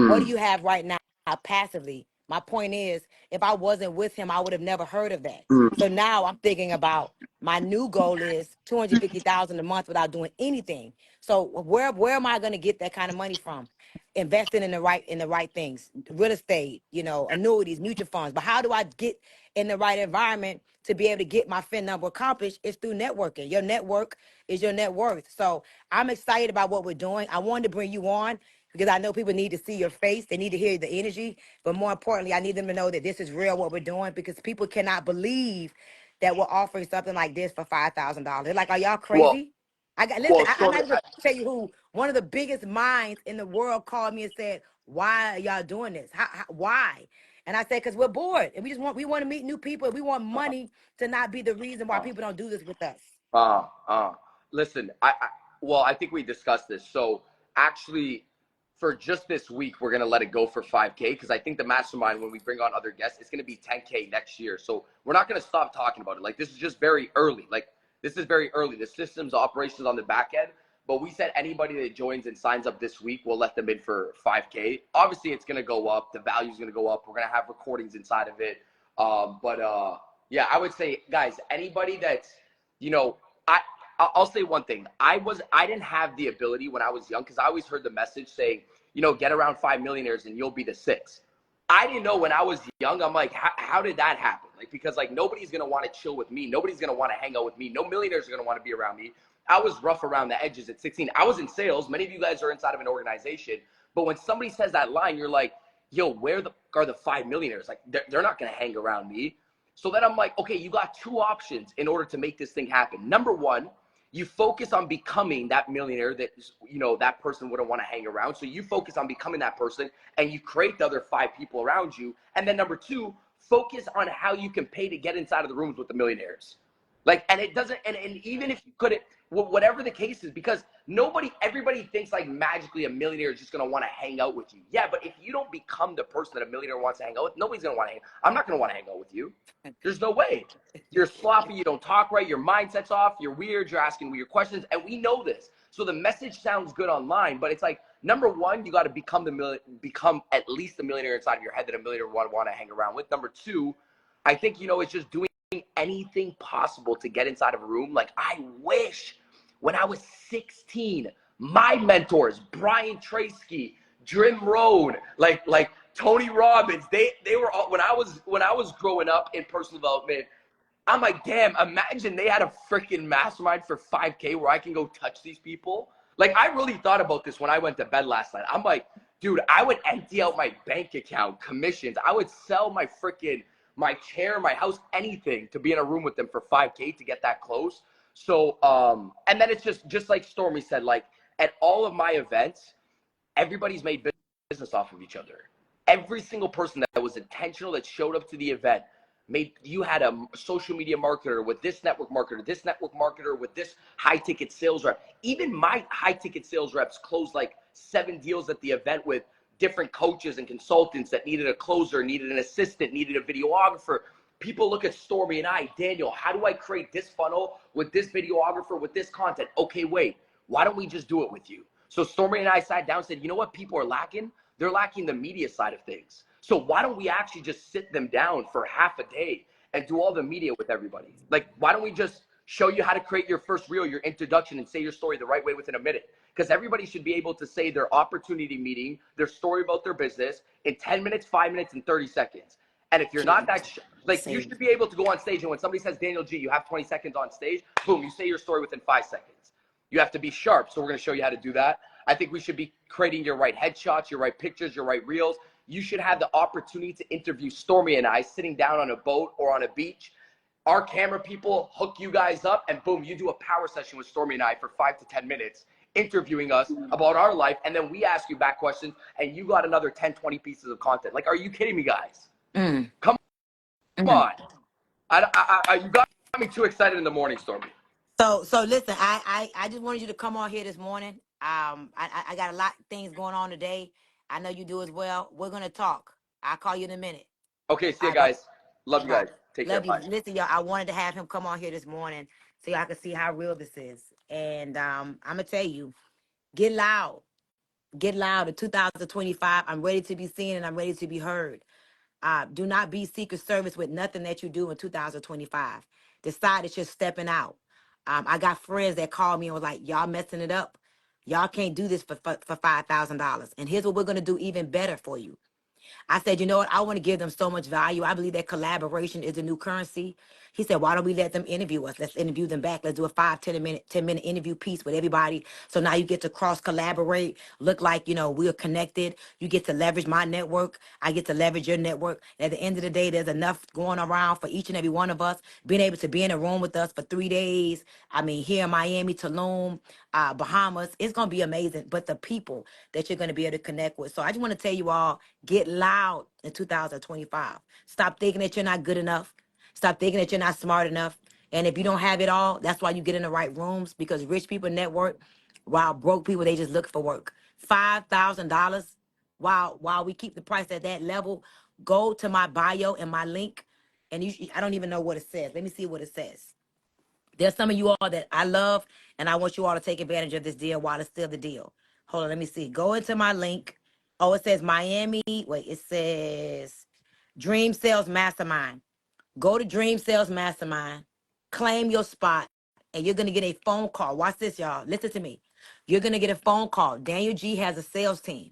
What do mm, you have right now passively? My point is, if I wasn't with him, I would have never heard of that. mm. So now I'm thinking about my new goal is 250,000 a month without doing anything. So where am I going to get that kind of money from? Investing in the right things, real estate, annuities, mutual funds. But how do I get in the right environment to be able to get my FIN number accomplished? It's through networking. Your network is your net worth. So I'm excited about what we're doing. I wanted to bring you on because I know people need to see your face. They need to hear the energy. But more importantly, I need them to know that this is real, what we're doing, because people cannot believe that we're offering something like this for $5,000. They're like, are y'all Well, crazy? Listen, well, I'm Stormy, not even gonna tell you who. One of the biggest minds in the world called me and said, "Why are y'all doing this? Why?" And I said, "Because we're bored, and we want to meet new people. And we want money to not be the reason why people don't do this with us." uh, uh, listen, well, I think we discussed this. So actually, for just this week, we're gonna let it go for 5K because I think the mastermind, when we bring on other guests, it's gonna be 10K next year. So we're not gonna stop talking about it. Like this is just very early. Like this is very early. The systems, operations on the back end. But we said anybody that joins and signs up this week, we'll let them in for 5K. Obviously, it's gonna go up. The value's gonna go up. We're gonna have recordings inside of it. Yeah, I would say, guys, anybody that's you know, I I'll say one thing. I didn't have the ability when I was young because I always heard the message saying, get around 5 millionaires and you'll be the sixth. I didn't know when I was young. I'm like, how did that happen? Like, because like nobody's gonna want to chill with me. Nobody's gonna want to hang out with me. No millionaires are gonna want to be around me. I was rough around the edges at 16. I was in sales. Many of you guys are inside of an organization. But when somebody says that line, you're like, yo, where are the 5 millionaires? Like, they're not gonna hang around me. So then I'm like, okay, you got 2 options in order to make this thing happen. Number one, you focus on becoming that millionaire that, that person wouldn't want to hang around. So you focus on becoming that person and you create the other 5 people around you. And then number 2, focus on how you can pay to get inside of the rooms with the millionaires. Like, and it doesn't, and even if you couldn't, whatever the case is, because everybody thinks like magically a millionaire is just going to want to hang out with you. Yeah, but if you don't become the person that a millionaire wants to hang out with, nobody's going to want to hang. I'm not going to want to hang out with you. There's no way. You're sloppy. You don't talk right. Your mindset's off. You're weird. You're asking weird questions. And we know this. So the message sounds good online, but it's like, number one, you got to become at least a millionaire inside of your head that a millionaire would want to hang around with. Number two, I think, it's just doing anything possible to get inside of a room. Like, I wish when I was 16, my mentors, Brian Tracy, Jim Rohn, like Tony Robbins, they were all, when I was growing up in personal development, I'm like, damn, imagine they had a freaking mastermind for 5K where I can go touch these people. Like, I really thought about this when I went to bed last night. I'm like, dude, I would empty out my bank account, commissions. I would sell my chair, my house, anything to be in a room with them for 5K to get that close. So, and then it's just like Stormy said, like at all of my events, everybody's made business off of each other. Every single person that was intentional that showed up to the event you had a social media marketer with this network marketer with this high ticket sales rep. Even my high ticket sales reps closed like 7 deals at the event with different coaches and consultants that needed a closer, needed an assistant, needed a videographer. People look at Stormy and Daniel, how do I create this funnel with this videographer, with this content? Okay, wait, why don't we just do it with you? So Stormy and I sat down and said, you know what people are lacking? They're lacking the media side of things. So why don't we actually just sit them down for half a day and do all the media with everybody. Like, why don't we just show you how to create your first reel, your introduction, and say your story the right way within a minute? Because everybody should be able to say their opportunity meeting, their story about their business in 10 minutes, 5 minutes, and 30 seconds. And if you're not that, like, you should be able to go on stage, and when somebody says, Daniel G, you have 20 seconds on stage, boom, you say your story within 5 seconds. You have to be sharp, so we're going to show you how to do that. I think we should be creating your right headshots, your right pictures, your right reels. You should have the opportunity to interview Stormy and I sitting down on a boat or on a beach. Our camera people hook you guys up, and boom, you do a power session with Stormy and I for 5 to 10 minutes, interviewing us about our life, and then we ask you back questions, and you got another 10, 20 pieces of content. Like, are you kidding me, guys? Come on. You got me too excited in the morning, Stormy. So listen, I just wanted you to come on here this morning. I got a lot of things going on today. I know you do as well. We're gonna talk. I'll call you in a minute. Okay, see you guys. Love you guys. Take care. Love you. Bye. Listen, y'all, I wanted to have him come on here this morning so y'all can see how real this is. And I'm gonna tell you, get loud. Get loud. In 2025, I'm ready to be seen and I'm ready to be heard. Do not be Secret Service with nothing that you do in 2025. Decide that you're stepping out. I got friends that called me and was like, y'all messing it up. Y'all can't do this for $5,000. And here's what we're going to do even better for you. I said, you know what? I want to give them so much value. I believe that collaboration is a new currency. He said, why don't we let them interview us? Let's interview them back. Let's do a 10 minute interview piece with everybody. So now you get to cross collaborate, look like, you know, we're connected. You get to leverage my network. I get to leverage your network. At the end of the day, there's enough going around for each and every one of us being able to be in a room with us for 3 days. I mean, here in Miami, Tulum, Bahamas, it's going to be amazing. But the people that you're going to be able to connect with. So I just want to tell you all, get loud in 2025. Stop thinking that you're not good enough. Stop thinking that you're not smart enough. And if you don't have it all, that's why you get in the right rooms, because rich people network while broke people, they just look for work. $5,000 while we keep the price at that level. Go to my bio and my link. And I don't even know what it says. Let me see what it says. There's some of you all that I love, and I want you all to take advantage of this deal while it's still the deal. Hold on, let me see. Go into my link. Oh, it says Miami. Wait, it says Dream Sales Mastermind. Go to Dream Sales Mastermind, claim your spot, and you're going to get a phone call. Watch this, y'all. Listen to me. You're going to get a phone call. Daniel G has a sales team.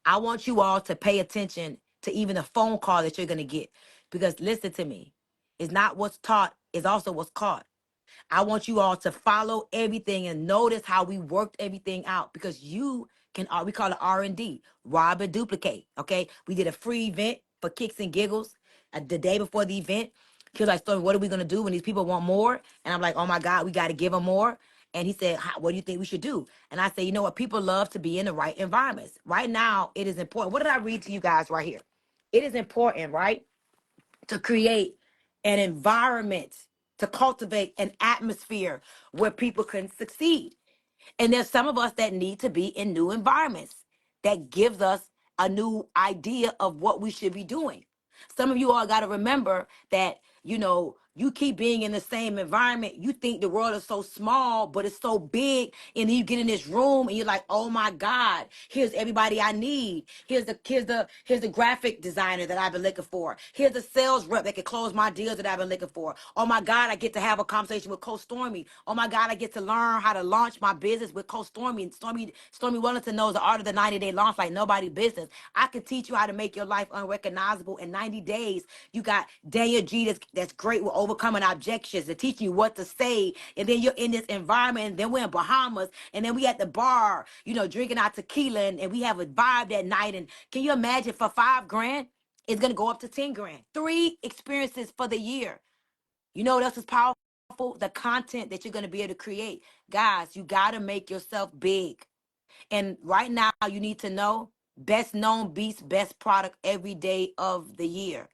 I want you all to pay attention to even the phone call that you're going to get, because listen to me. It's not what's taught, it's also what's caught. I want you all to follow everything and notice how we worked everything out, because you can, we call it R&D, rob and duplicate, okay? We did a free event for kicks and giggles the day before the event. He was like, Stormy, what are we going to do when these people want more? And I'm like, oh my God, we got to give them more. And he said, what do you think we should do? And I said, you know what? People love to be in the right environments. Right now, it is important. What did I read to you guys right here? It is important, right, to create an environment, to cultivate an atmosphere where people can succeed. And there's some of us that need to be in new environments that gives us a new idea of what we should be doing. Some of you all got to remember that, you know, you keep being in the same environment. You think the world is so small, but it's so big. And then you get in this room and you're like, oh my God, here's everybody I need. Here's the graphic designer that I've been looking for. Here's the sales rep that can close my deals that I've been looking for. Oh my God, I get to have a conversation with Coach Stormy. Oh my God, I get to learn how to launch my business with Coach Stormy. And Stormy Wellington knows the art of the 90-day launch like nobody's business. I can teach you how to make your life unrecognizable in 90 days. You got Daniel G that's great with overcoming objections and teaching you what to say. And then you're in this environment, and then we're in Bahamas, and then we at the bar, you know, drinking our tequila, and we have a vibe that night. And can you imagine, for $5,000, it's gonna go up to 10 grand. 3 experiences for the year. You know what else is powerful? The content that you're gonna be able to create. Guys, you gotta make yourself big. And right now, you need to know, best known beats best product every day of the year.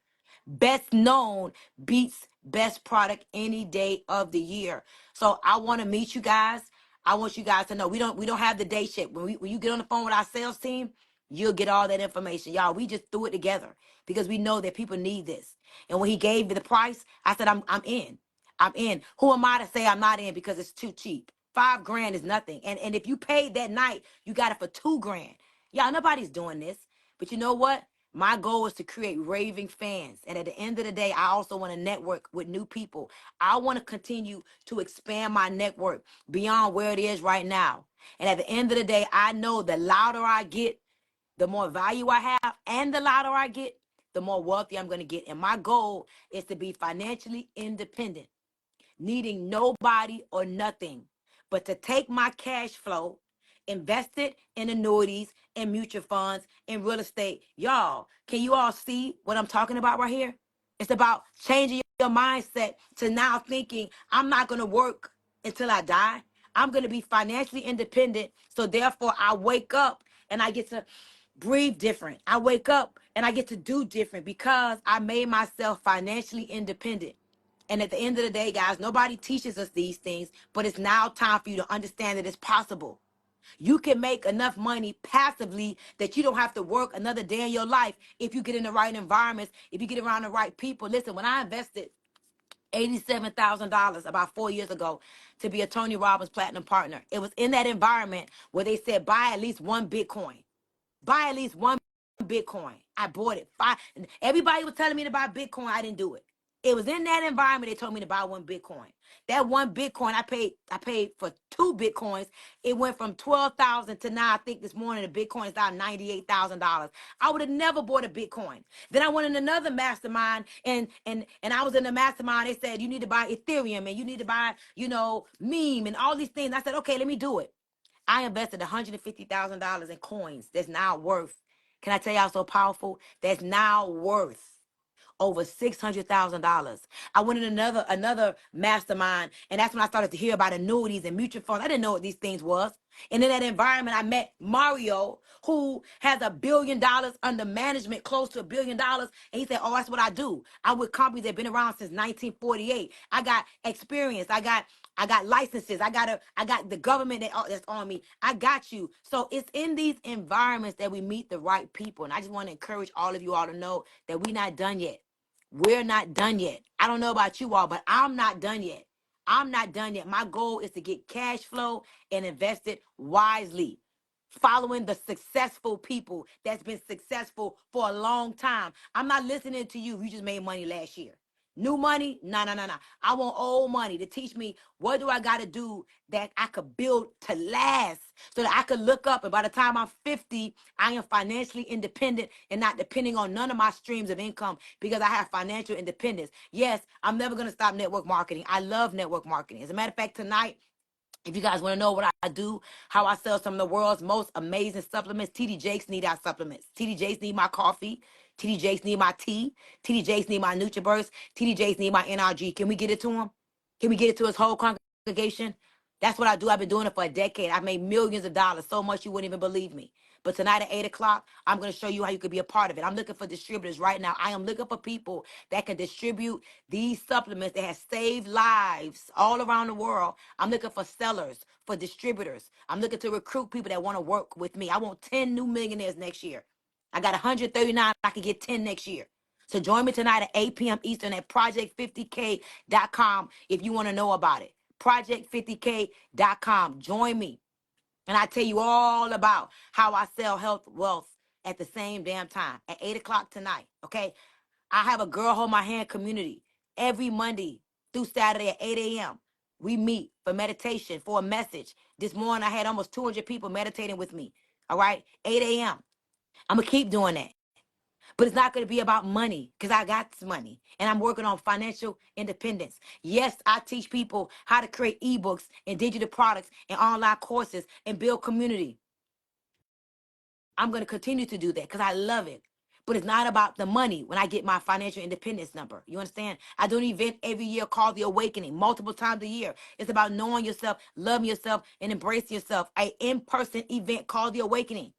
Best known beats best product any day of the year. So I want to meet you guys. I want you guys to know we don't have the day shit. When you get on the phone with our sales team, you'll get all that information. Y'all, we just threw it together because we know that people need this. And when he gave me the price, I said, I'm in. I'm in. Who am I to say I'm not in because it's too cheap? $5,000 is nothing. And if you paid that night, you got it for $2,000. Y'all, nobody's doing this. But you know what? My goal is to create raving fans. And at the end of the day, I also want to network with new people. I want to continue to expand my network beyond where it is right now. And at the end of the day, I know the louder I get, the more value I have, and the louder I get, the more wealthy I'm going to get. And my goal is to be financially independent, needing nobody or nothing, but to take my cash flow, invest it in annuities and mutual funds and real estate. Y'all, can you all see what I'm talking about right here? It's about changing your mindset to now thinking, I'm not going to work until I die. I'm going to be financially independent. So therefore, I wake up and I get to breathe different. I wake up and I get to do different because I made myself financially independent. And at the end of the day, guys, nobody teaches us these things, but it's now time for you to understand that it's possible. You can make enough money passively that you don't have to work another day in your life if you get in the right environments, if you get around the right people. Listen, when I invested $87,000 about 4 years ago to be a Tony Robbins Platinum Partner, it was in that environment where they said buy at least one Bitcoin. Buy at least one Bitcoin. I bought it. Everybody was telling me to buy Bitcoin. I didn't do it. It was in that environment they told me to buy one Bitcoin. That one Bitcoin I paid for two Bitcoins. It went from 12,000 to now I think this morning the Bitcoin is down $98,000. I would have never bought a Bitcoin. Then I went in another mastermind and I was in the mastermind. They said you need to buy Ethereum and you need to buy, meme and all these things. I said, okay, let me do it. I invested $150,000 in coins that's now worth, can I tell y'all so powerful? That's now worth over $600,000. I went in another mastermind, and that's when I started to hear about annuities and mutual funds. I didn't know what these things was. And in that environment, I met Mario, who has $1 billion under management, close to $1 billion. And he said, "Oh, that's what I do. I'm with companies that have been around since 1948. I got experience. I got licenses. I got the government that's on me. I got you." So it's in these environments that we meet the right people. And I just want to encourage all of you all to know that we're not done yet. We're not done yet. I don't know about you all, but I'm not done yet. I'm not done yet. My goal is to get cash flow and invest it wisely, following the successful people that's been successful for a long time. I'm not listening to you. You just made money last year. New money? No, no, no, no. I want old money to teach me what do I got to do that I could build to last so that I could look up and by the time I'm 50, I am financially independent and not depending on none of my streams of income because I have financial independence. Yes, I'm never going to stop network marketing. I love network marketing. As a matter of fact, tonight, if you guys want to know what I do, how I sell some of the world's most amazing supplements, TD Jakes need our supplements. TD Jakes need my coffee. TD Jakes need my tea. TD Jakes need my NutriBurst. TD Jakes need my NRG. Can we get it to him? Can we get it to his whole congregation? That's what I do. I've been doing it for a decade. I've made millions of dollars, so much you wouldn't even believe me. But tonight at 8 o'clock, I'm going to show you how you could be a part of it. I'm looking for distributors right now. I am looking for people that can distribute these supplements that have saved lives all around the world. I'm looking for sellers, for distributors. I'm looking to recruit people that want to work with me. I want 10 new millionaires next year. I got 139. I can get 10 next year. So join me tonight at 8 p.m. Eastern at project50k.com if you want to know about it. Project50k.com. Join me. And I tell you all about how I sell health wealth at the same damn time at 8 o'clock tonight. Okay. I have a girl hold my hand community every Monday through Saturday at 8 a.m. We meet for meditation, for a message. This morning I had almost 200 people meditating with me. All right. 8 a.m. I'm going to keep doing that. But it's not going to be about money because I got this money and I'm working on financial independence. Yes, I teach people how to create ebooks and digital products and online courses and build community. I'm going to continue to do that because I love it. But it's not about the money when I get my financial independence number. You understand? I do an event every year called The Awakening, multiple times a year. It's about knowing yourself, loving yourself, and embracing yourself. An in-person event called The Awakening.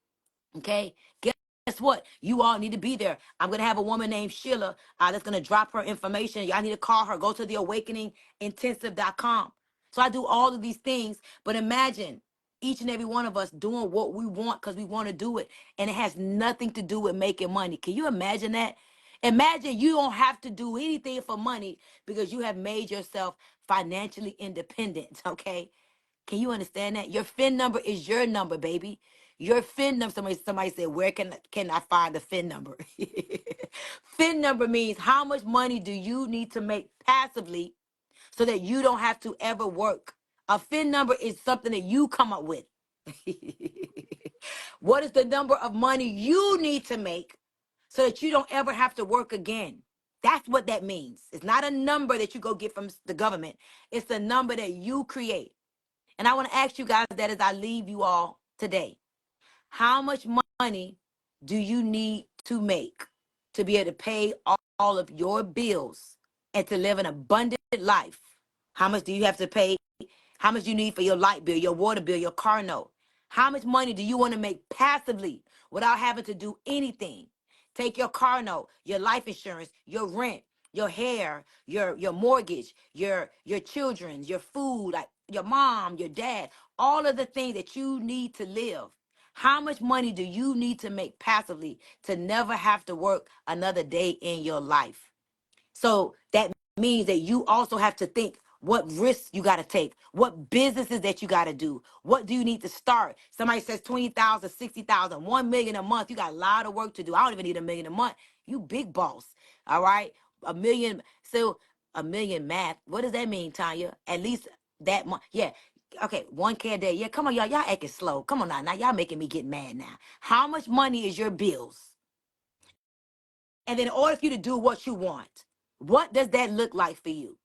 Okay? Guess what? You all need to be there. I'm going to have a woman named Sheila that's going to drop her information. Y'all need to call her. Go to theawakeningintensive.com. So I do all of these things. But imagine each and every one of us doing what we want because we want to do it. And it has nothing to do with making money. Can you imagine that? Imagine you don't have to do anything for money because you have made yourself financially independent. Okay? Can you understand that? Your FIN number is your number, baby. Your FIN number, somebody said, where can I find the FIN number? FIN number means how much money do you need to make passively so that you don't have to ever work. A FIN number is something that you come up with. What is the number of money you need to make so that you don't ever have to work again? That's what that means. It's not a number that you go get from the government. It's the number that you create. And I want to ask you guys that as I leave you all today. How much money do you need to make to be able to pay all of your bills and to live an abundant life? How much do you have to pay? How much you need for your light bill, your water bill, your car note? How much money do you want to make passively without having to do anything? Take your car note, your life insurance, your rent, your hair, your mortgage, your children's, your food, like your mom, your dad, all of the things that you need to live. How much money do you need to make passively to never have to work another day in your life? So that means that you also have to think what risks you got to take, what businesses that you got to do, what do you need to start. Somebody says 20,000, 60,000, 1 million a month. You got a lot of work to do. I don't even need 1 million a month. You big boss. All right. 1 million. So 1 million math. What does that mean, Tanya? At least that month. Yeah. Okay, 1K a day. Yeah, come on, y'all. Y'all acting slow. Come on now. Now y'all making me get mad now. How much money is your bills? And then in order for you to do what you want, what does that look like for you?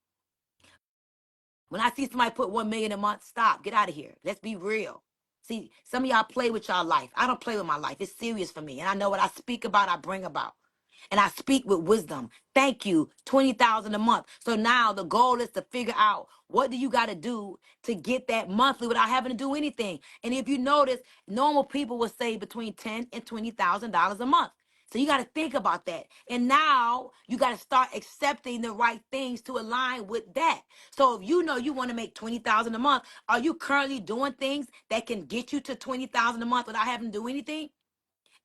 When I see somebody put 1 million a month, stop. Get out of here. Let's be real. See, some of y'all play with y'all life. I don't play with my life. It's serious for me. And I know what I speak about, I bring about. And I speak with wisdom. Thank you. 20,000 a month. So now the goal is to figure out what do you got to do to get that monthly without having to do anything. And if you notice, normal people will save between $10,000 and $20,000 a month. So you got to think about that. And now you got to start accepting the right things to align with that. So if you know you want to make 20,000 a month, are you currently doing things that can get you to 20,000 a month without having to do anything?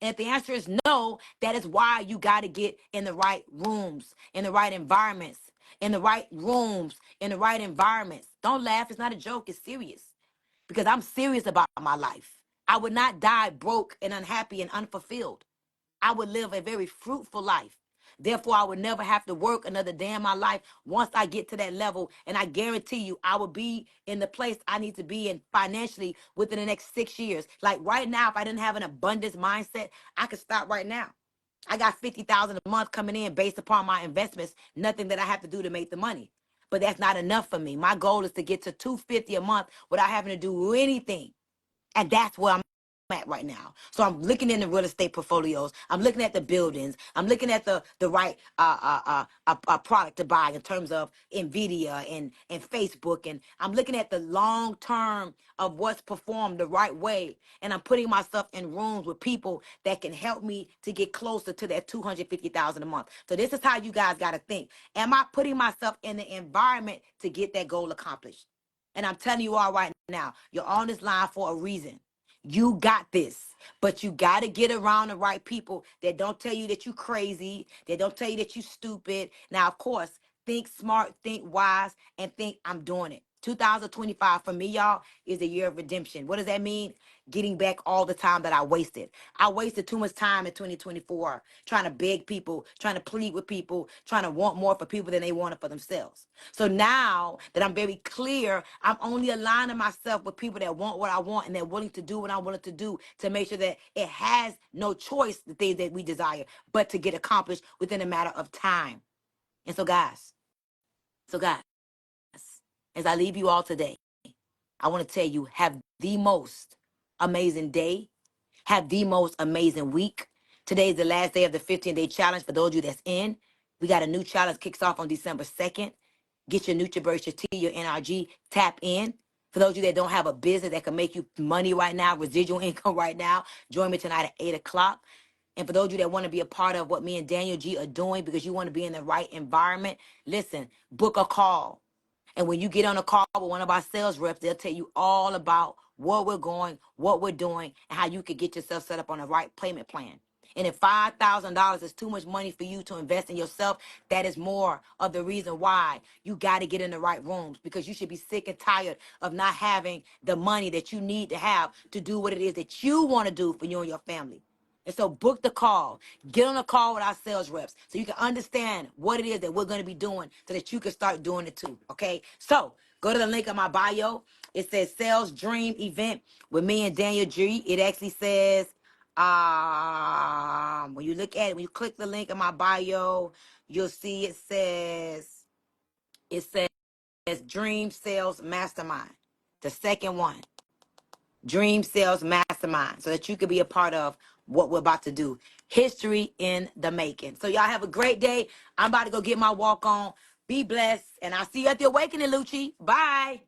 And if the answer is no, that is why you got to get in the right rooms, in the right environments, in the right rooms, in the right environments. Don't laugh. It's not a joke. It's serious. Because I'm serious about my life. I would not die broke and unhappy and unfulfilled. I would live a very fruitful life. Therefore, I would never have to work another day in my life once I get to that level. And I guarantee you, I will be in the place I need to be in financially within the next 6 years. Like right now, if I didn't have an abundance mindset, I could stop right now. I got 50,000 a month coming in based upon my investments, nothing that I have to do to make the money. But that's not enough for me. My goal is to get to 250 a month without having to do anything. And that's where I'm at right now. So I'm looking in the real estate portfolios. I'm looking at the buildings. I'm looking at the right product to buy in terms of Nvidia and Facebook. And I'm looking at the long term of what's performed the right way. And I'm putting myself in rooms with people that can help me to get closer to that 250,000 a month. So this is how you guys got to think. Am I putting myself in the environment to get that goal accomplished? And I'm telling you all right now, you're on this line for a reason. You got this, but you got to get around the right people that don't tell you that you crazy, that don't tell you that you stupid. Now, of course, think smart, think wise, and think I'm doing it. 2025 for me, y'all, is the year of redemption. What does that mean? Getting back all the time that I wasted. I wasted too much time in 2024 trying to beg people, trying to plead with people, trying to want more for people than they wanted for themselves. So now that I'm very clear, I'm only aligning myself with people that want what I want and they're willing to do what I'm willing to do to make sure that it has no choice, the things that we desire, but to get accomplished within a matter of time. And so guys, as I leave you all today, I want to tell you, have the most amazing day. Have the most amazing week. Today is the last day of the 15-day challenge. For those of you that's in, we got a new challenge kicks off on December 2nd. Get your NutriBurst, your T, your NRG, tap in. For those of you that don't have a business that can make you money right now, residual income right now, join me tonight at 8 o'clock. And for those of you that want to be a part of what me and Daniel G are doing because you want to be in the right environment, listen, book a call. And when you get on a call with one of our sales reps, they'll tell you all about where we're going, what we're doing, and how you can get yourself set up on the right payment plan. And if $5,000 is too much money for you to invest in yourself, that is more of the reason why you got to get in the right rooms, because you should be sick and tired of not having the money that you need to have to do what it is that you want to do for you and your family. And so book the call. Get on a call with our sales reps so you can understand what it is that we're going to be doing so that you can start doing it too. Okay? So go to the link in my bio. It says Sales Dream Event with me and Daniel G. It actually says, when you look at it, when you click the link in my bio, you'll see it says Dream Sales Mastermind. The second one. Dream Sales Mastermind, so that you could be a part of what we're about to do. History in the making. So y'all have a great day. I'm about to go get my walk on. Be blessed, and I'll see you at the awakening, Lucci. Bye.